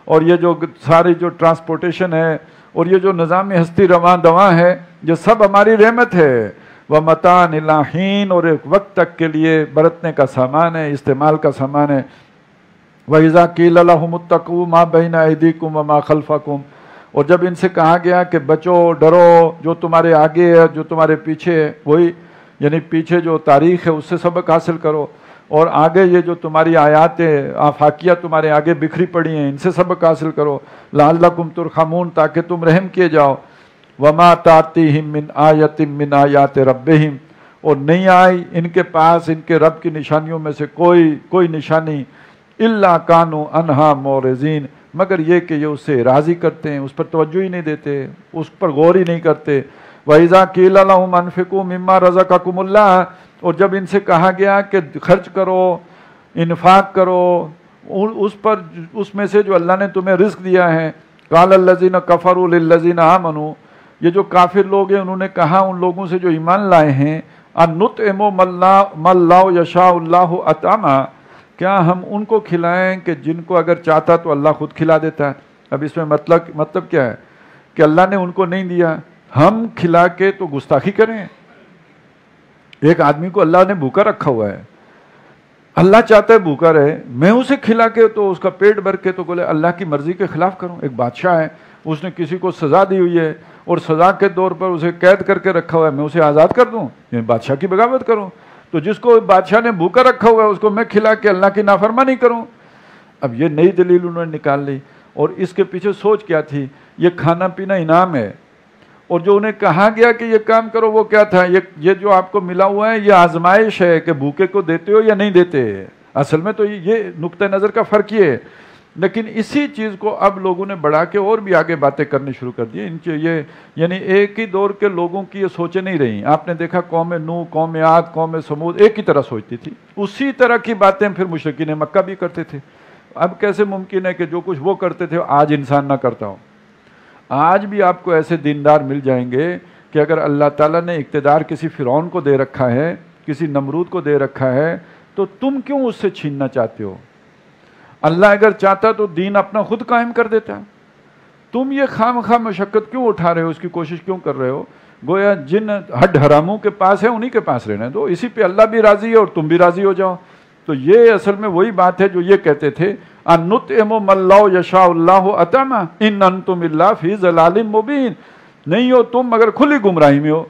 اور یہ جو ساری جو ٹرانسپورٹیشن ہے، اور یہ جو نظام ہستی رواں دواں ہے، یہ سب ہماری رحمت ہے۔ وَمَتَاعًا إِلَىٰ حِينٍ، اور ایک وقت تک کے لیے برتنے کا سامان ہے، استعمال کا سامان ہے۔ وَإِذَا قِيلَ لَهُمُ اتَّقُوا مَا بَيْنَ أَيْدِيكُمْ وَمَا خَلْفَكُمْ، اور جب ان سے کہا گیا کہ بچو، ڈرو، جو تمہارے آگے ہے، جو تمہارے پیچھے ہے، وہی یعنی پیچھے جو تاریخ ہے اس سے سبق حاصل کرو، اور آگے یہ جو تمہاری آیات آفاقیہ تمہارے آگے بکھری پڑی ہیں، ان سے سبق حاصل کرو، لعلکم ترحمون، تاکہ تم رحم کیے جاؤ۔ وما تاتیہم من آیت من آیات ربہم، اور نہیں آئی ان کے پاس ان کے رب کی نشانیوں میں سے کوئی نشانی، الا کانوا عنہا معرضین، مگر یہ کہ یہ اس سے راضی کرتے ہیں، اس پر توجہ ہی نہیں دیتے، اس پر غور ہی نہیں کرتے۔ وَإِذَا قِيلَ لَهُمْ أَنفِقُوا مِمَّا رَزَقَكُمُ اللَّهُ، اور جب ان سے کہا گیا کہ خرچ کرو، انفاق کرو اس میں سے جو اللہ نے تمہیں رزق دیا ہے، قَالَ الَّذِينَ كَفَرُوا لِلَّذِينَ آمَنُوا، یہ جو کافر لوگ ہیں انہوں نے کہا ان لوگوں سے جو ایمان لائے ہیں، أَنُّطْعِمُ مَا اللَّهُ يَشَاءُ اللَّهُ أَطْعَمَهُ، کیا ہم ان کو کھلائیں کہ جن کو اگر چاہتا تو اللہ خود کھلا دیتا ہے۔ اب اس میں مطلب کیا ہے کہ اللہ نے ان کو نہیں دیا، ہم کھلا کے تو گستاخی کریں۔ ایک آدمی کو اللہ نے بھوکا رکھا ہوا ہے، اللہ چاہتا ہے بھوکا رہے، میں اسے کھلا کے تو اس کا پیٹ بھر کے تو بولے اللہ کی مرضی کے خلاف کروں۔ ایک بادشاہ ہے، اس نے کسی کو سزا دی ہوئی ہے اور سزا کے طور پر اسے قید کر کے رکھا ہوا ہے، میں اسے آزاد کر دوں، یعنی بادشاہ کی بغاوت کروں؟ تو جس کو بادشاہ نے بھوکا رکھا ہوا ہے اس کو میں کھلا کے اللہ کی نافرمانی کروں؟ اب یہ نئی دلیل انہوں نے نکال لی، اور اس کے پیچھے سوچ کیا تھی؟ یہ کھانا پینا انعام ہے، اور جو انہیں کہا گیا کہ یہ کام کرو وہ کیا تھا؟ یہ جو آپ کو ملا ہوا ہے یہ آزمائش ہے کہ بھوکے کو دیتے ہو یا نہیں دیتے۔ اصل میں تو یہ نقطہ نظر کا فرق یہ ہے، لیکن اسی چیز کو اب لوگوں نے بڑھا کے اور بھی آگے باتیں کرنی شروع کر دی۔ یہ یعنی ایک ہی دور کے لوگوں کی یہ سوچیں نہیں رہی۔ آپ نے دیکھا قوم نوح، قوم عاد، قوم سمود ایک ہی طرح سوچتی تھی، اسی طرح کی باتیں پھر مشرکین مکہ بھی کرتے تھے۔ اب کیسے ممکن ہے کہ جو کچھ وہ کرتے تھے آج انسان نہ کرتا ہو؟ آج بھی آپ کو ایسے دیندار مل جائیں گے کہ اگر اللہ تعالیٰ نے اقتدار کسی فرعون کو دے رکھا ہے، کسی نمرود کو دے رکھا ہے، تو تم کیوں اس سے چھیننا چاہتے ہو؟ اللہ اگر چاہتا تو دین اپنا خود قائم کر دیتا۔ تم یہ خام خواہ مشقت کیوں اٹھا رہے ہو، اس کی کوشش کیوں کر رہے ہو؟ گویا جن ہڈ حراموں کے پاس ہے انہی کے پاس رہنے دو، اسی پہ اللہ بھی راضی ہے اور تم بھی راضی ہو جاؤ۔ تو یہ اصل میں وہی بات ہے جو یہ کہتے تھے، أَنُّطْعِمُ مَا اللَّهُ يَشَاءُ اللَّهُ أَطْعَمَهُ إِنْ أَنْتُمْ إِلَّا فِي ضَلَالٍ مُبِينٍ، نہیں ہو تم مگر کھلی گمراہی میں ہو۔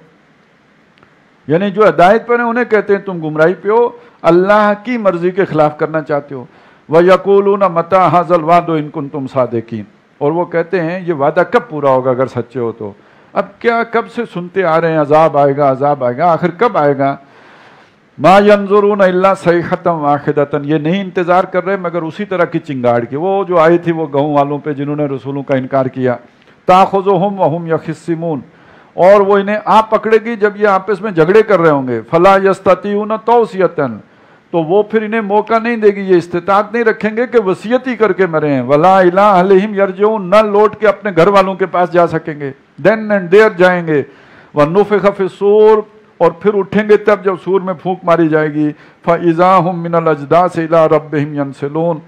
یعنی جو ہدایت پر ہیں انہیں کہتے ہیں تم گمراہی پہ ہو، اللہ کی مرضی کے خلاف کرنا چاہتے ہو۔ وَيَقُولُونَ مَتَىٰ هَٰذَا الْوَعْدُ إِن كُنتُمْ صَادِقِينَ، اور وہ کہتے ہیں یہ وعدہ کب پورا ہوگا اگر سچے ہو تو؟ اب کیا کب سے سنتے آ رہے ہیں عذاب آئے گا، عذاب آئے گا، آخر کب آئے گا؟ ما ينظرون الا صيحة واحدة، یہ نہیں انتظار کر رہے مگر اسی طرح کی چنگاڑ کی، وہ جو آئی تھی وہ گہوں والوں پہ جنہوں نے رسولوں کا انکار کیا۔ تاخذهم وهم يخصمون، اور وہ انہیں آپ پکڑے گی جب یہ آپس میں جھگڑے کر رہے ہوں گے۔ فلا يستطيعون توصية، تو وہ پھر انہیں موقع نہیں دے گی، یہ استطاعت نہیں رکھیں گے کہ وصیت ہی کر کے مرے ہیں۔ ولا الى اهلهم يرجعون، نہ لوٹ کے اپنے گھر والوں کے پاس جا سکیں گے، دین اینڈ دیر جائیں گے۔ ونفخ في الصور، اور پھر اٹھیں گے تب جب سور میں پھونک ماری جائے گی۔ فَإِذَا هُم مِّنَ الْأَجْدَاثِ إِلَىٰ رَبِّهِمْ يَنْسِلُونَ،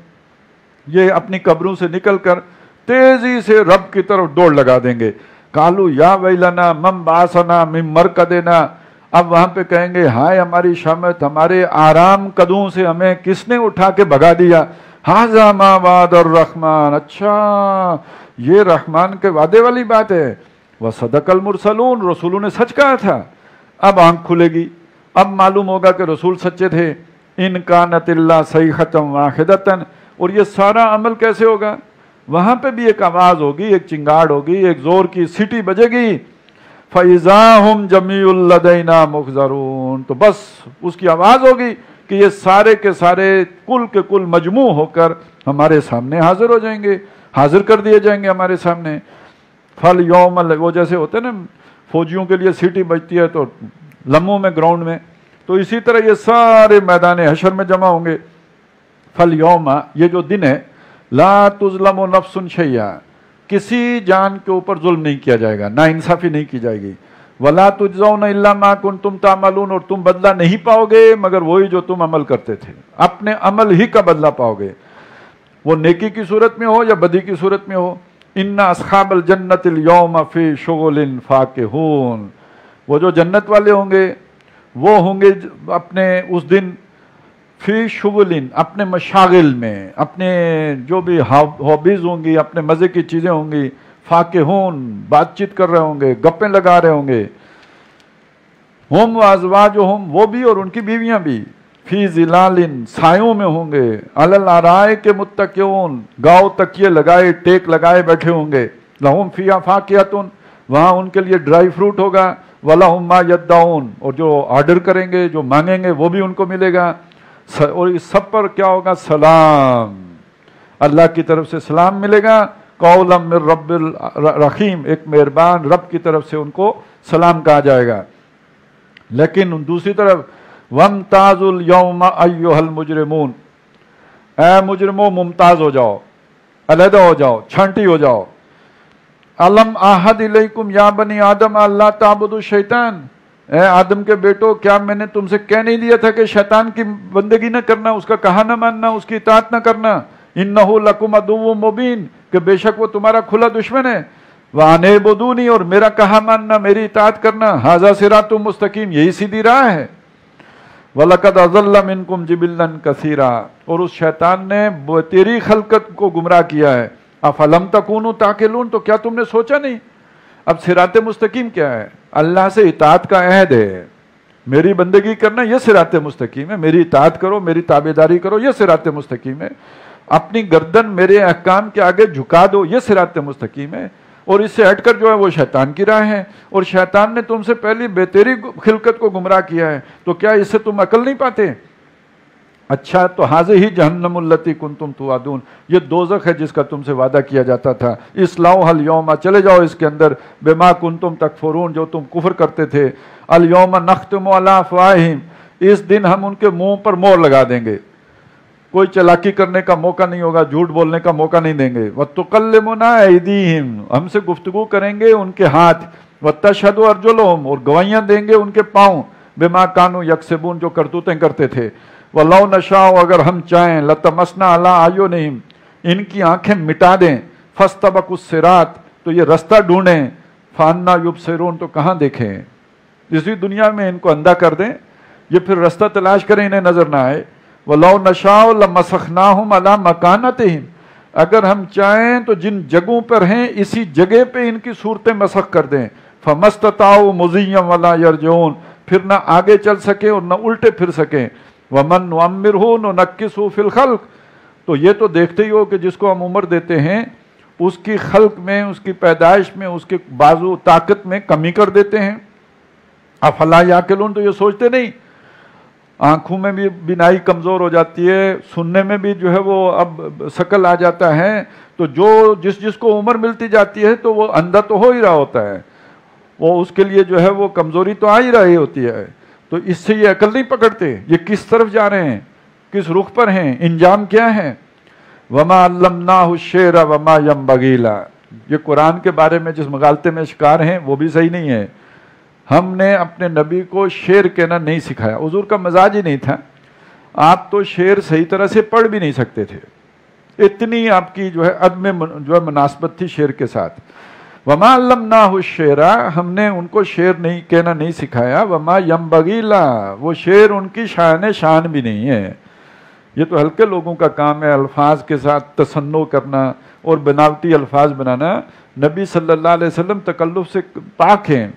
یہ اپنی قبروں سے نکل کر تیزی سے رب کی طرف دوڑ لگا دیں گے۔ قَالُوا يَا وَيْلَنَا مَن بَعَثَنَا مِن مَّرْقَدِنَا، اب وہاں پہ کہیں گے ہائے ہماری شامت، ہمارے آرام قدوں سے ہمیں کس نے اٹھا کے بھگا دیا۔ هَٰذَا مَا وَعَدَ الرَّحْمَٰنُ، اچھا یہ رحمان کے وعدے والی بات ہے۔ وَصَدَقَ الْمُرْسَلُونَ، رسولوں نے سچ کہا تھا۔ اب آنکھ کھلے گی، اب معلوم ہوگا کہ رسول سچے تھے۔ ان کانت اللہ صیحۃ واحدۃ، اور یہ سارا عمل کیسے ہوگا؟ وہاں پہ بھی ایک آواز ہوگی، ایک چنگاڑ ہوگی، ایک زور کی سیٹی بجے گی۔ فَإِذَا هُمْ جَمِيعٌ لَدَيْنَا مُحْضَرُونَ، تو بس اس کی آواز ہوگی کہ یہ سارے کے سارے کل کے کل مجموع ہو کر ہمارے سامنے حاضر ہو جائیں گے، حاضر کر دیے جائیں گے ہمارے سامنے۔ فَالْيَوْمَ، وہ جیسے ہوتے ہیں نا فوجیوں کے لیے سیٹی بجتی ہے تو لمحوں میں گراؤنڈ میں، تو تو اسی طرح یہ سارے میدان حشر میں جمع ہوں گے. فالیوم، یہ جو دن ہے، لا تظلم نفس شیئا، کسی جان کے اوپر ظلم نہیں کیا جائے گا، نا انصافی نہیں کی جائے گی. ولا تجزون الا ما کنتم تعملون، اور تم بدلہ نہیں پاؤ گے مگر وہی جو تم عمل کرتے تھے، اپنے عمل ہی کا بدلہ پاؤ گے، وہ نیکی کی صورت میں ہو یا بدی کی صورت میں ہو. ان اصحاب الجنت اليوم فی شغل فاکہون، وہ جو جنت والے ہوں گے وہ ہوں گے اپنے اس دن فی شغل، اپنے مشاغل میں، اپنے جو بھی ہابیز ہوں گی، اپنے مزے کی چیزیں ہوں گی. فاکہون، بات چیت کر رہے ہوں گے، گپیں لگا رہے ہوں گے. ہم وازواجہم، وہ بھی اور ان کی بیویاں بھی، فی ظلال، سایوں میں ہوں گے. علی الارائک متکئون، گاؤ تکیے لگائے، ٹیک لگائے بیٹھے ہوں گے. لہم فیہا فاکہۃ، وہاں ان کے لیے ڈرائی فروٹ ہوگا. ولہم ما یدعون، اور جو آرڈر کریں گے، جو مانگیں گے وہ بھی ان کو ملے گا. اور اس سب پر کیا ہوگا؟ سلام، اللہ کی طرف سے سلام ملے گا. قولا من رب الرحیم، ایک مہربان رب کی طرف سے ان کو سلام کہا جائے گا. لیکن دوسری طرف وَامْتَازُوا الْيَوْمَ أَيُّهَا الْمُجْرِمُونَ، اے مجرموں ممتاز ہو جاؤ، علیحدہ ہو جاؤ، چھانٹی ہو جاؤ. أَلَمْ أَعْهَدْ إِلَيْكُمْ يَا بَنِي آدَمَ أَلَّا تَعْبُدُوا الشَّيْطَانَ، اے آدم کے بیٹو، کیا میں نے تم سے کہہ نہیں دیا تھا کہ شیطان کی بندگی نہ کرنا، اس کا کہا نہ ماننا، اس کی اطاعت نہ کرنا. إِنَّهُ لَكُمْ عَدُوٌّ مُبِينٌ، کہ بے شک وہ تمہارا کھلا دشمن ہے. وَأَنِ اعْبُدُونِي، اور میرا کہا ماننا، میری اطاعت کرنا. هَذَا صِرَاطٌ مُسْتَقِيمٌ، یہی سیدھی راہ ہے. وَلَقَدْ أَضَلَّ مِنْكُمْ جِبِلًّا كَثِيرًا، اور اس شیطان نے تیری خلقت کو گمراہ کیا ہے. أَفَلَمْ تَكُونُوا تَعْقِلُونَ، تو کیا تم نے سوچا نہیں؟ اب صراط مستقیم کیا ہے؟ اللہ سے اطاعت کا عہد ہے، میری بندگی کرنا یہ صراط مستقیم ہے. میری اطاعت کرو، میری تابعداری کرو، یہ صراط مستقیم ہے. اپنی گردن میرے احکام کے آگے جھکا دو، یہ صراط مستقیم ہے. اور اس سے ہٹ کر جو ہے وہ شیطان کی راہ ہے. اور شیطان نے تم سے پہلی تیری خلقت کو گمراہ کیا ہے، تو کیا اس سے تم عقل نہیں پاتے؟ اچھا، تو حاضر ہی جہنم التی کنتم توعدون، یہ دوزخ ہے جس کا تم سے وعدہ کیا جاتا تھا. اصلاؤھا الیوم، چلے جاؤ اس کے اندر. بما کنتم تکفرون، جو تم کفر کرتے تھے. الیوم نختم علی افواہہم، اس دن ہم ان کے منہ پر مہر لگا دیں گے، کوئی چلاکی کرنے کا موقع نہیں ہوگا، جھوٹ بولنے کا موقع نہیں دیں گے. وَتُكَلِّمُنَا أَيْدِيهِمْ، ہم سے گفتگو کریں گے ان کے ہاتھ. وَتَشْهَدُ أَرْجُلُهُمْ، اور گواہیاں دیں گے ان کے پاؤں. بما كانوا يكسبون، جو کرتوتیں کرتے تھے. وَلَوْ نَشَاءُ، اگر ہم چاہیں. لَتَمَسْنَا عَلَىٰ أَعْيُنِهِمْ، ان کی آنکھیں مٹا دیں. فَاسْتَبَقُوا الصِّرَاطَ، تو یہ رستہ ڈھونڈیں. فَأَنَّىٰ يُبْصِرُونَ، تو کہاں دیکھیں؟ اسی دنیا میں ان کو اندھا کر دیں، یہ پھر رستہ تلاش کریں، انہیں نظر نہ آئے. وَلَوْ نَشَاءُ لَمَسَخْنَاهُمْ عَلَىٰ مَكَانَتِهِمْ، اگر ہم چاہیں تو جن جگہوں پر ہیں اسی جگہ پہ ان کی صورتیں مسخ کر دیں. فَمَسْتَطَاعُوا مُضِيًّا وَلَا يَرْجِعُونَ، پھر نہ آگے چل سکیں اور نہ الٹے پھر سکیں. وَمَن نُعَمِّرْهُ نُنَكِّسْهُ فِي الْخَلْقِ، تو یہ تو دیکھتے ہی ہو کہ جس کو ہم عمر دیتے ہیں اس کی خلق میں، اس کی پیدائش میں، اس کے بازو طاقت میں کمی کر دیتے ہیں. افلا یعقلون، تو یہ سوچتے نہیں. آنکھوں میں بھی بینائی کمزور ہو جاتی ہے، سننے میں بھی جو ہے وہ اب شکل آ جاتا ہے. تو جو جس کو عمر ملتی جاتی ہے تو وہ اندھا تو ہو ہی رہا ہوتا ہے، وہ اس کے لیے جو ہے وہ کمزوری تو آ ہی رہی ہوتی ہے. تو اس سے یہ عقل نہیں پکڑتے، یہ کس طرف جا رہے ہیں، کس رخ پر ہیں، انجام کیا ہے. وما علمناہ الشعر وما ينبغی لہ، یہ قرآن کے بارے میں جس مغالطے میں شکار ہیں وہ بھی صحیح نہیں ہے. ہم نے اپنے نبی کو شعر کہنا نہیں سکھایا، حضور کا مزاج ہی نہیں تھا. آپ تو شعر صحیح طرح سے پڑھ بھی نہیں سکتے تھے، اتنی آپ کی جو ہے عدم جو ہے مناسبت تھی شعر کے ساتھ. وما علمناہ الشعر، ہم نے ان کو شعر نہیں کہنا نہیں سکھایا. وما ينبغی لہ، وہ شعر ان کی شان بھی نہیں ہے. یہ تو ہلکے لوگوں کا کام ہے، الفاظ کے ساتھ تصنع کرنا اور بناوٹی الفاظ بنانا. نبی صلی اللہ علیہ وسلم تکلف سے پاک ہیں.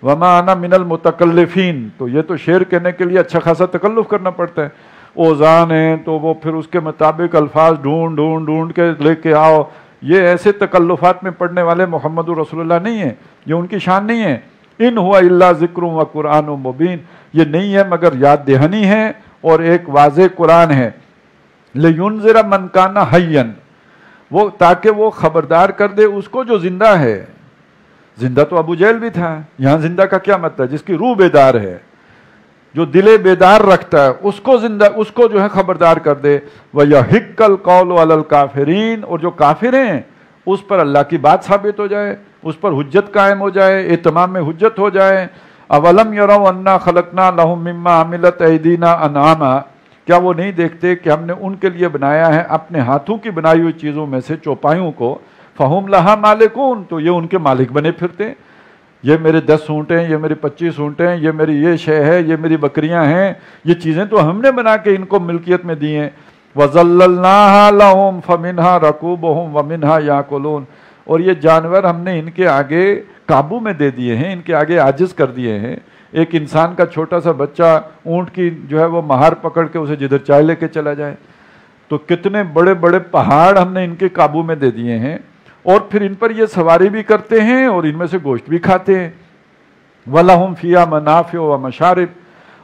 وما انا من المتکلفین، تو یہ تو شعر کہنے کے لیے اچھا خاصا تکلف کرنا پڑتا ہے. اوزان ہیں تو وہ پھر اس کے مطابق الفاظ ڈھونڈ کے لے کے آؤ. یہ ایسے تکلفات میں پڑھنے والے محمد رسول اللہ نہیں ہیں، یہ ان کی شان نہیں ہے. ان ہوا الا ذکر و قرآن و مبین، یہ نہیں ہے مگر یاد دہانی ہے اور ایک واضح قرآن ہے. لینذر من کان حیا، وہ تاکہ وہ خبردار کر دے اس کو جو زندہ ہے. زندہ تو ابو جہل بھی تھا، یہاں زندہ کا کیا مطلب؟ جس کی روح بیدار ہے. جو دل بیدار رکھتا ہے اس کو جو ہے خبردار کر دے. وَيَحِقَّ الْقَوْلُ عَلَى الْكَافِرِينَ، اور جو کافر ہیں اس پر اللہ کی بات ثابت ہو جائے، اس پر حجت قائم ہو جائے، اتمام میں حجت ہو جائے. اولم یروا انا خلقنا لهم مما عملت ایدینا انعاما، کیا وہ نہیں دیکھتے کہ ہم نے ان کے لیے بنایا ہے اپنے ہاتھوں کی بنائی ہوئی چیزوں میں سے چوپایوں کو. فہم لہا مالکون، تو یہ ان کے مالک بنے پھرتے. یہ میرے 10 اونٹ ہیں، یہ میری 25 اونٹ ہیں، یہ میری یہ شے ہے، یہ میری بکریاں ہیں، یہ چیزیں تو ہم نے بنا کے ان کو ملکیت میں دی ہیں. وَذَلَّلْنَاهَا لَهُمْ فَمِنْهَا رَكُوبُهُمْ وَمِنْهَا يَأْكُلُونَ، اور یہ جانور ہم نے ان کے آگے قابو میں دے دیے ہیں، ان کے آگے عاجز کر دیے ہیں. ایک انسان کا چھوٹا سا بچہ اونٹ کی جو ہے وہ مہار پکڑ کے اسے جدھر چاہے لے کے چلا جائے، تو کتنے بڑے بڑے پہاڑ ہم نے ان کے قابو میں دے دیے ہیں، اور پھر ان پر یہ سواری بھی کرتے ہیں اور ان میں سے گوشت بھی کھاتے ہیں. وَلَهُمْ فِيهَا مَنَافِعُ وَمَشَارِبُ،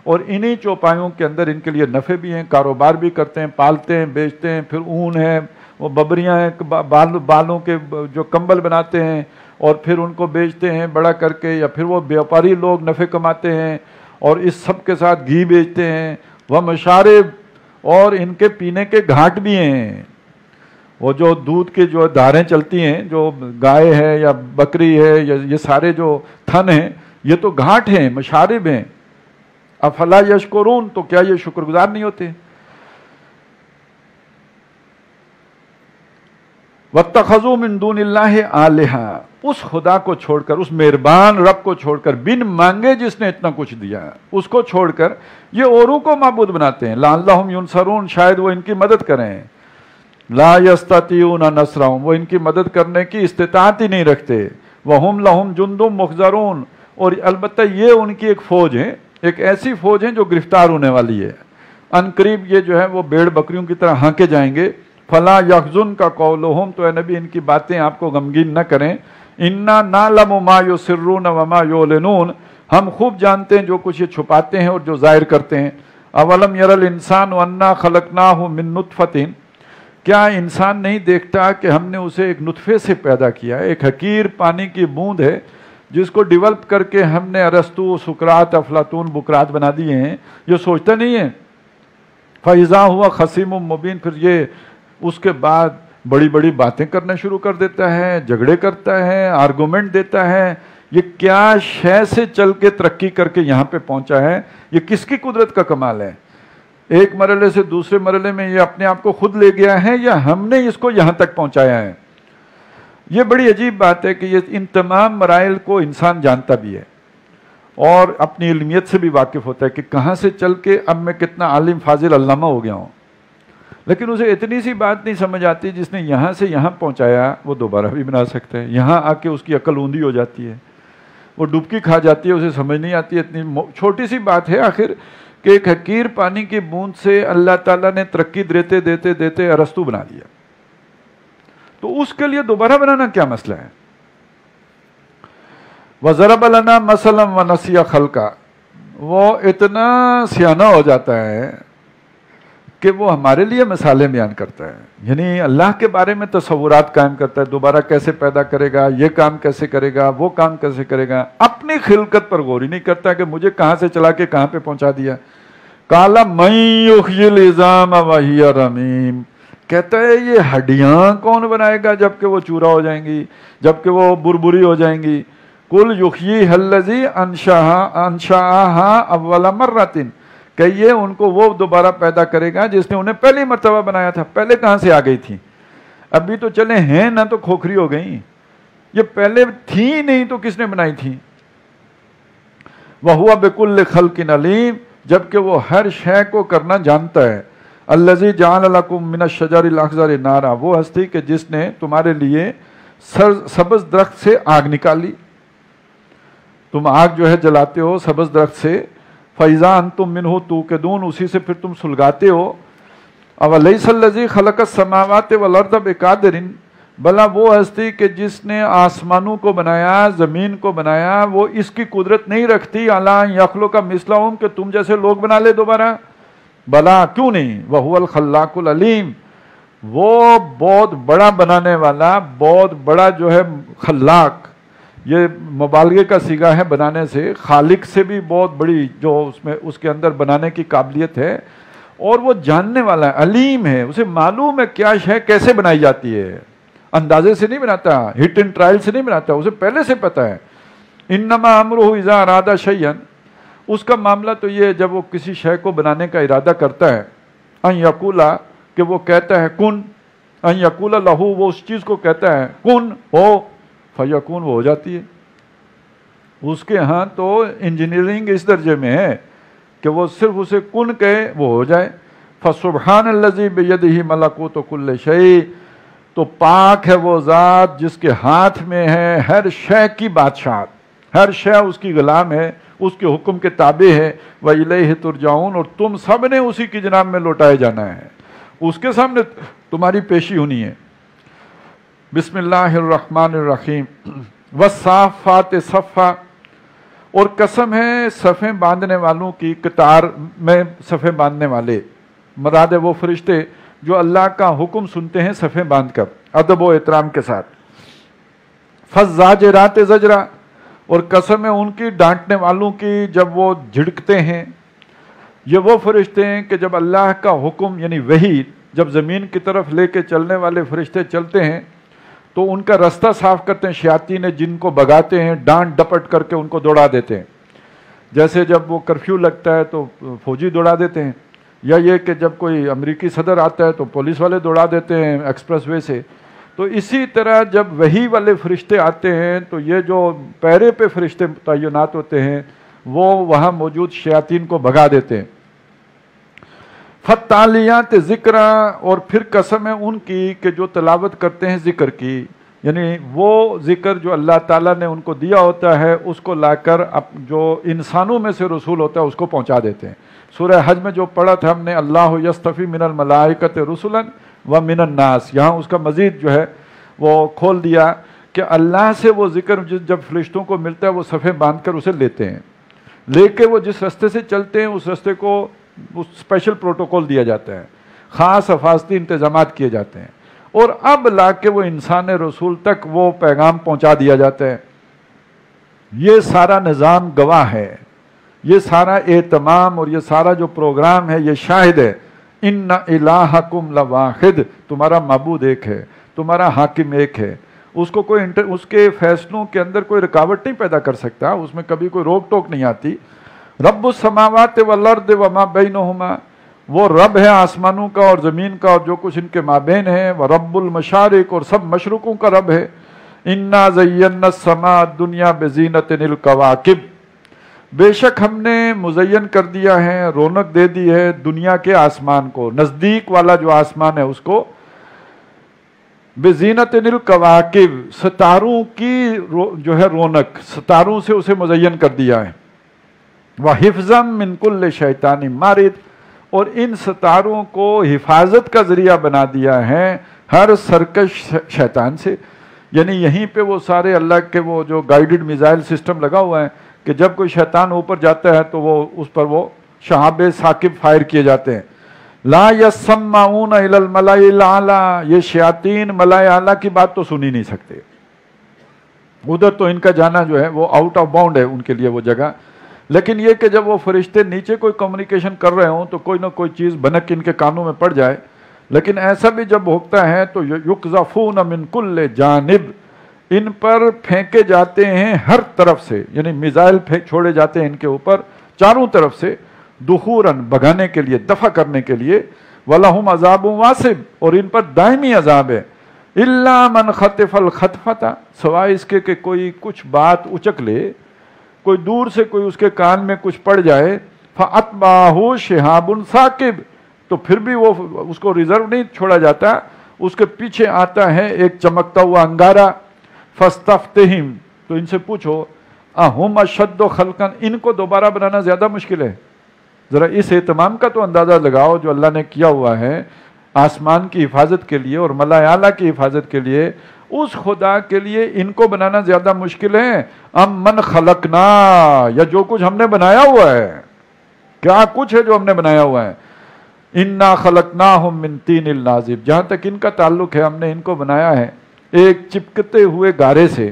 اور انہی چوپایوں کے اندر ان کے لیے نفع بھی ہیں، کاروبار بھی کرتے ہیں، پالتے ہیں، بیچتے ہیں. پھر اون ہے، وہ ببریاں ہیں، بالوں کے جو کمبل بناتے ہیں اور پھر ان کو بیچتے ہیں بڑا کر کے، یا پھر وہ بیوپاری لوگ نفع کماتے ہیں اور اس سب کے ساتھ گھی بیچتے ہیں. وَمَشَارِبُ، اور ان کے پینے کے گھاٹ بھی ہیں. وہ جو دودھ کے جو دھاریں چلتی ہیں، جو گائے ہے یا بکری ہے یا یہ سارے جو تھن ہیں، یہ تو گھاٹ ہیں، مشارب ہیں. افلا یشکرون، تو کیا یہ شکر گزار نہیں ہوتے؟ وَاتَّخَذُوا مِن دُونِ اللَّهِ آلِهَةً، اس خدا کو چھوڑ کر، اس مہربان رب کو چھوڑ کر، بن مانگے جس نے اتنا کچھ دیا، اس کو چھوڑ کر یہ اوروں کو معبود بناتے ہیں. لَعَلَّهُمْ يُنصَرُونَ، شاید وہ ان کی مدد کریں. لا یستطیعون نصرهم، وہ ان کی مدد کرنے کی استطاعت ہی نہیں رکھتے. وہم لہم جند محضرون، اور البتہ یہ ان کی ایک فوج ہے، ایک ایسی فوج ہے جو گرفتار ہونے والی ہے. ان قریب یہ جو ہے وہ بھیڑ بکریوں کی طرح ہانکے جائیں گے. فلا یحزنک قولہم، تو اے نبی ان کی باتیں آپ کو غمگین نہ کریں. انا نعلم ما یسرون وما یعلنون، ہم خوب جانتے ہیں جو کچھ یہ چھپاتے ہیں اور جو ظاہر کرتے ہیں. اولم یر الانسان انا خلقناہ من نطفۃ، کیا انسان نہیں دیکھتا کہ ہم نے اسے ایک نطفے سے پیدا کیا ہے، ایک حقیر پانی کی بوند ہے جس کو ڈیولپ کر کے ہم نے ارسطو، سقراط، افلاطون، بکرات بنا دیے ہیں. یہ سوچتا نہیں ہے. فَإِذَا هُوَ خَصِيمٌ مُبِينٌ، پھر یہ اس کے بعد بڑی بڑی باتیں کرنا شروع کر دیتا ہے، جھگڑے کرتا ہے، آرگومنٹ دیتا ہے. یہ کیا شے سے چل کے ترقی کر کے یہاں پہ پہنچا ہے؟ یہ کس کی قدرت کا کمال ہے؟ ایک مرحلے سے دوسرے مرحلے میں یہ اپنے آپ کو خود لے گیا ہے یا ہم نے اس کو یہاں تک پہنچایا ہے؟ یہ بڑی عجیب بات ہے کہ یہ ان تمام مراحل کو انسان جانتا بھی ہے اور اپنی علمیت سے بھی واقف ہوتا ہے کہ کہاں سے چل کے اب میں کتنا عالم فاضل علامہ ہو گیا ہوں. لیکن اسے اتنی سی بات نہیں سمجھ آتی، جس نے یہاں سے یہاں پہنچایا وہ دوبارہ بھی بنا سکتا ہے. یہاں آ کے اس کی عقل اوندھی ہو جاتی ہے، وہ ڈبکی کھا جاتی ہے، اسے سمجھ نہیں آتی. اتنی چھوٹی سی بات ہے آخر کہ ایک حقیر پانی کی بوند سے اللہ تعالیٰ نے ترقی دیتے دیتے دیتے ارسطو بنا دیا. تو اس کے لیے دوبارہ بنانا کیا مسئلہ ہے؟ وَضَرَبَ لَنَا مَثَلًا وَنَسِيَ خَلْقًا، وہ اتنا سیانہ ہو جاتا ہے کہ وہ ہمارے لیے مثالیں بیان کرتا ہے. یعنی اللہ کے بارے میں تصورات قائم کرتا ہے، دوبارہ کیسے پیدا کرے گا، یہ کام کیسے کرے گا، وہ کام کیسے کرے گا. اپنی خلقت پر غور ہی نہیں کرتا کہ مجھے کہاں سے چلا کے کہاں پہ پہنچا دیا. قَالَ مَن يُحْيِي الْعِظَامَ وَهِيَ رَمِيمٌ، کہتا ہے یہ ہڈیاں کون بنائے گا جب کہ وہ چورا ہو جائیں گی، جب کہ وہ بربری ہو جائیں گی. قُلْ يُحْيِيهَا الَّذِي أَنشَأَهَا أَوَّلَ مَرَّةٍ، کہیے ان کو وہ دوبارہ پیدا کرے گا جس نے انہیں پہلی مرتبہ بنایا تھا. پہلے کہاں سے آ گئی تھی؟ ابھی تو چلے ہیں نہ تو کھوکھری ہو گئیں. یہ پہلے تھی نہیں تو کس نے بنائی تھی؟ وَهُوَ بِكُلِّ خَلْقٍ عَلِيمٌ، جبکہ وہ ہر شے کو کرنا جانتا ہے. الَّذِي جَعَلَ لَكُم مِّنَ الشَّجَرِ الْأَخْضَرِ نَارًا، وہ ہستی کہ جس نے تمہارے لیے سبز درخت سے آگ نکالی. تم آگ جو ہے جلاتے ہو سبز درخت سے. فَإِذَا أَنْتُم مِّنْهُ تُوقِدُونَ، اسی سے پھر تم سلگاتے ہو. أَوَلَيْسَ الَّذِي خَلَقَ السَّمَاوَاتِ وَالْأَرْضَ بِقَادِرٍ، بھلا وہ ہستی کہ جس نے آسمانوں کو بنایا، زمین کو بنایا، وہ اس کی قدرت نہیں رکھتی عَلَىٰ أَن يَخْلُقَ مِثْلَهُمْ کہ تم جیسے لوگ بنا لے دوبارہ؟ بلا، کیوں نہیں. وَهُوَ الْخَلَّاقُ الْعَلِيمُ، وہ بہت بڑا بنانے والا، بہت بڑا جو ہے خلاق، یہ مبالغے کا صیغہ ہے بنانے سے، خالق سے بھی بہت بڑی جو اس کے اندر بنانے کی قابلیت ہے، اور وہ جاننے والا ہے، علیم ہے، اسے معلوم ہے کیا شے کیسے بنائی جاتی ہے، اندازے سے نہیں بناتا، ہٹ اینڈ ٹرائل سے نہیں بناتا، اسے پہلے سے پتہ ہے۔ انما امرہ اذا اراد شیئا، اس کا معاملہ تو یہ ہے جب وہ کسی شے کو بنانے کا ارادہ کرتا ہے، ان یقولا، کہ وہ کہتا ہے کن، ان یقول لہو، وہ اس چیز کو کہتا ہے کن ہو، فیکون، وہ ہو جاتی ہے۔ اس کے ہاں تو انجینئرنگ اس درجے میں ہے کہ وہ صرف اسے کن کہے وہ ہو جائے۔ فسبحان الذی بیدہ ملکوت کل شیء، تو پاک ہے وہ ذات جس کے ہاتھ میں ہے ہر شے کی بادشاہت، ہر شے اس کی غلام ہے، اس کے حکم کے تابع ہے۔ وَإِلَيْهِ تُرْجَعُونَ، اور تم سب نے اسی کی جناب میں لوٹائے جانا ہے، اس کے سامنے تمہاری پیشی ہونی ہے۔ بسم اللہ الرحمن الرحیم۔ وَالصَّافَّاتِ صَفًّا، اور قسم ہے صفیں باندھنے والوں کی، قطار میں صفیں باندھنے والے، مراد ہے وہ فرشتے جو اللہ کا حکم سنتے ہیں صفیں باندھ کر ادب و احترام کے ساتھ۔ فَالزَّاجِرَاتِ زَجْرًا، اور قسم ہے ان کی ڈانٹنے والوں کی جب وہ جھڑکتے ہیں۔ یہ وہ فرشتے ہیں کہ جب اللہ کا حکم یعنی وحی جب زمین کی طرف لے کے چلنے والے فرشتے چلتے ہیں تو ان کا رستہ صاف کرتے ہیں، شیاطین جن کو بگاتے ہیں، ڈانٹ ڈپٹ کر کے ان کو دوڑا دیتے ہیں، جیسے جب وہ کرفیو لگتا ہے تو فوجی دوڑا دیتے ہیں، یا یہ کہ جب کوئی امریکی صدر آتا ہے تو پولیس والے دوڑا دیتے ہیں ایکسپریس وے سے۔ تو اسی طرح جب وحی والے فرشتے آتے ہیں تو یہ جو پیرے پہ فرشتے تعینات ہوتے ہیں وہ وہاں موجود شیاطین کو بھگا دیتے ہیں۔ فَالتَّالِيَاتِ ذِكْرًا، اور پھر قسم ہے ان کی کہ جو تلاوت کرتے ہیں ذکر کی، یعنی وہ ذکر جو اللہ تعالیٰ نے ان کو دیا ہوتا ہے اس کو لا کر جو انسانوں میں سے رسول ہوتا ہے اس کو پہنچا دیتے ہیں۔ سورہ حج میں جو پڑھا تھا ہم نے، اللہ یصطفی من الملائکۃ رسلا ومن الناس، یہاں اس کا مزید جو ہے وہ کھول دیا کہ اللہ سے وہ ذکر جب فرشتوں کو ملتا ہے وہ صفیں باندھ کر اسے لیتے ہیں، لے کے وہ جس رستے سے چلتے ہیں اس رستے کو اسپیشل پروٹوکول دیا جاتا ہے، خاص حفاظتی انتظامات کیے جاتے ہیں، اور اب لا کے وہ انسان رسول تک وہ پیغام پہنچا دیا جاتا ہے۔ یہ سارا نظام گواہ ہے، یہ سارا اہتمام اور یہ سارا جو پروگرام ہے یہ شاہد ہے۔ ان الہکم لواحد، تمہارا معبود ایک ہے، تمہارا حاکم ایک ہے، اس کو کوئی اس کے فیصلوں کے اندر کوئی رکاوٹ نہیں پیدا کر سکتا، اس میں کبھی کوئی روک ٹوک نہیں آتی۔ رب السماوات والارض وما بینہما، وہ رب ہے آسمانوں کا اور زمین کا اور جو کچھ ان کے مابین ہے، ورب المشارق، اور سب مشرقوں کا رب ہے۔ انا زینا السماء الدنیا بزینۃ الکواکب، بے شک ہم نے مزین کر دیا ہے، رونق دے دی ہے دنیا کے آسمان کو، نزدیک والا جو آسمان ہے اس کو، بزینۃ الکواکب، ستاروں کی جو ہے رونق، ستاروں سے اسے مزین کر دیا ہے۔ وَحِفْظًا مِّن كُلِّ شَيْطَانٍ مَارِدٍ، اور ان ستاروں کو حفاظت کا ذریعہ بنا دیا ہے ہر سرکش شیطان سے، یعنی یہیں پہ وہ سارے اللہ کے وہ جو گائیڈڈ میزائل سسٹم لگا ہوا ہے کہ جب کوئی شیطان اوپر جاتا ہے تو وہ اس پر وہ شہاب ثاقب فائر کیے جاتے ہیں۔ لا يسمعون الى الملأ الاعلى، یہ شیاطین ملائے اعلیٰ کی بات تو سن ہی نہیں سکتے، ادھر تو ان کا جانا جو ہے وہ آؤٹ آف باؤنڈ ہے ان کے لیے وہ جگہ۔ لیکن یہ کہ جب وہ فرشتے نیچے کوئی کمیونیکیشن کر رہے ہوں تو کوئی نہ کوئی چیز بھنک ان کے کانوں میں پڑ جائے، لیکن ایسا بھی جب ہوتا ہے تو یقذفون من کل جانب، ان پر پھینکے جاتے ہیں ہر طرف سے، یعنی میزائل چھوڑے جاتے ہیں ان کے اوپر چاروں طرف سے، دحوراً بھگانے کے لیے، دفع کرنے کے لیے، وَلَهُمْ عَذَابٌ وَاصِبٌ، اور ان پر دائمی عذاب ہے، إِلَّا مَنْ خَطِفَ الْخَطْفَةَ، سوائے اس کے کہ کوئی کچھ بات اچک لے، کوئی دور سے کوئی اس کے کان میں کچھ پڑ جائے، فَأَتْبَعَهُ شِهَابٌ ثَاقِبٌ، تو پھر بھی وہ اس کو ریزرو نہیں چھوڑا جاتا، اس کے پیچھے آتا ہے ایک چمکتا ہوا انگارہ۔ فَاسْتَفْتِهِمْ، تو ان سے پوچھو، اَهُمْ أَشَدُّ خَلْقًا، ان کو دوبارہ بنانا زیادہ مشکل ہے؟ ذرا اس اہتمام کا تو اندازہ لگاؤ جو اللہ نے کیا ہوا ہے آسمان کی حفاظت کے لیے اور ملائے اعلیٰ کی حفاظت کے لیے، اس خدا کے لیے ان کو بنانا زیادہ مشکل ہے، ام من خلقنا، یا جو کچھ ہم نے بنایا ہوا ہے، کیا کچھ ہے جو ہم نے بنایا ہوا ہے۔ انا خلقناہم من طین لازب، جہاں تک ان کا تعلق ہے ہم نے ان کو بنایا ہے ایک چپکتے ہوئے گارے سے۔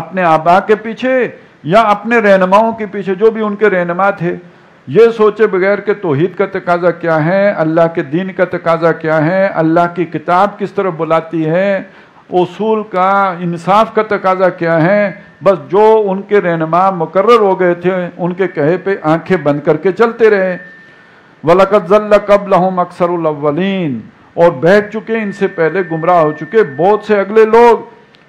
اپنے آبا کے پیچھے یا اپنے رہنماؤں کے پیچھے، جو بھی ان کے رہنما تھے، یہ سوچے بغیر کہ توحید کا تقاضا کیا ہے، اللہ کے دین کا تقاضا کیا ہے، اللہ کی کتاب کس طرف بلاتی ہے، اصول کا انصاف کا تقاضا کیا ہے، بس جو ان کے رہنما مقرر ہو گئے تھے ان کے کہے پہ آنکھیں بند کر کے چلتے رہے۔ وَلَقَدْ ضَلَّ قَبْلَهُمْ أَكْثَرُ الْأَوَّلِينَ، اور بیٹھ چکے ان سے پہلے، گمراہ ہو چکے بہت سے اگلے لوگ۔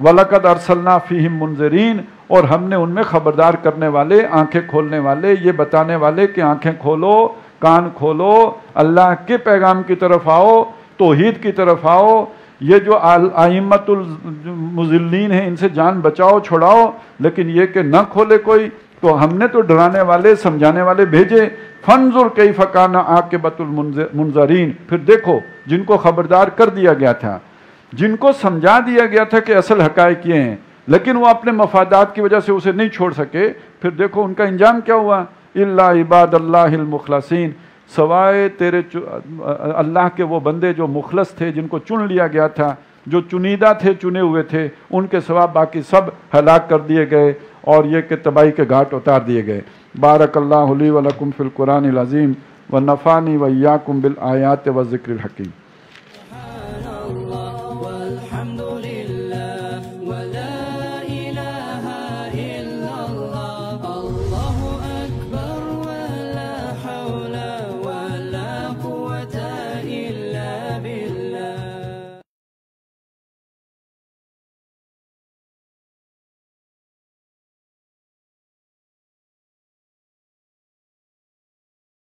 وَلَقَدْ أَرْسَلْنَا فِيهِمْ مُنذِرِينَ، اور ہم نے ان میں خبردار کرنے والے، آنکھیں کھولنے والے، یہ بتانے والے کہ آنکھیں کھولو، کان کھولو، اللہ کے پیغام کی طرف آؤ، توحید کی طرف آؤ، یہ جو ائمۃ المضلین ہیں ان سے جان بچاؤ، چھڑاؤ، لیکن یہ کہ نہ کھولے کوئی، تو ہم نے تو ڈرانے والے، سمجھانے والے بھیجے۔ فانظر کیف کان عاقبۃ المنذرین، پھر دیکھو جن کو خبردار کر دیا گیا تھا، جن کو سمجھا دیا گیا تھا کہ اصل حقائق یہ ہیں، لیکن وہ اپنے مفادات کی وجہ سے اسے نہیں چھوڑ سکے، پھر دیکھو ان کا انجام کیا ہوا۔ الا عباد اللہ المخلصین، سوائے تیرے اللہ کے وہ بندے جو مخلص تھے، جن کو چن لیا گیا تھا، جو چنیدہ تھے، چنے ہوئے تھے، ان کے سوا باقی سب ہلاک کر دیے گئے، اور یہ کہ تباہی کے گھاٹ اتار دیے گئے۔ بارک اللہ لی و لکم فی القرآن العظیم ونفعنی و ایاکم بالآیات والذکر الحکیم۔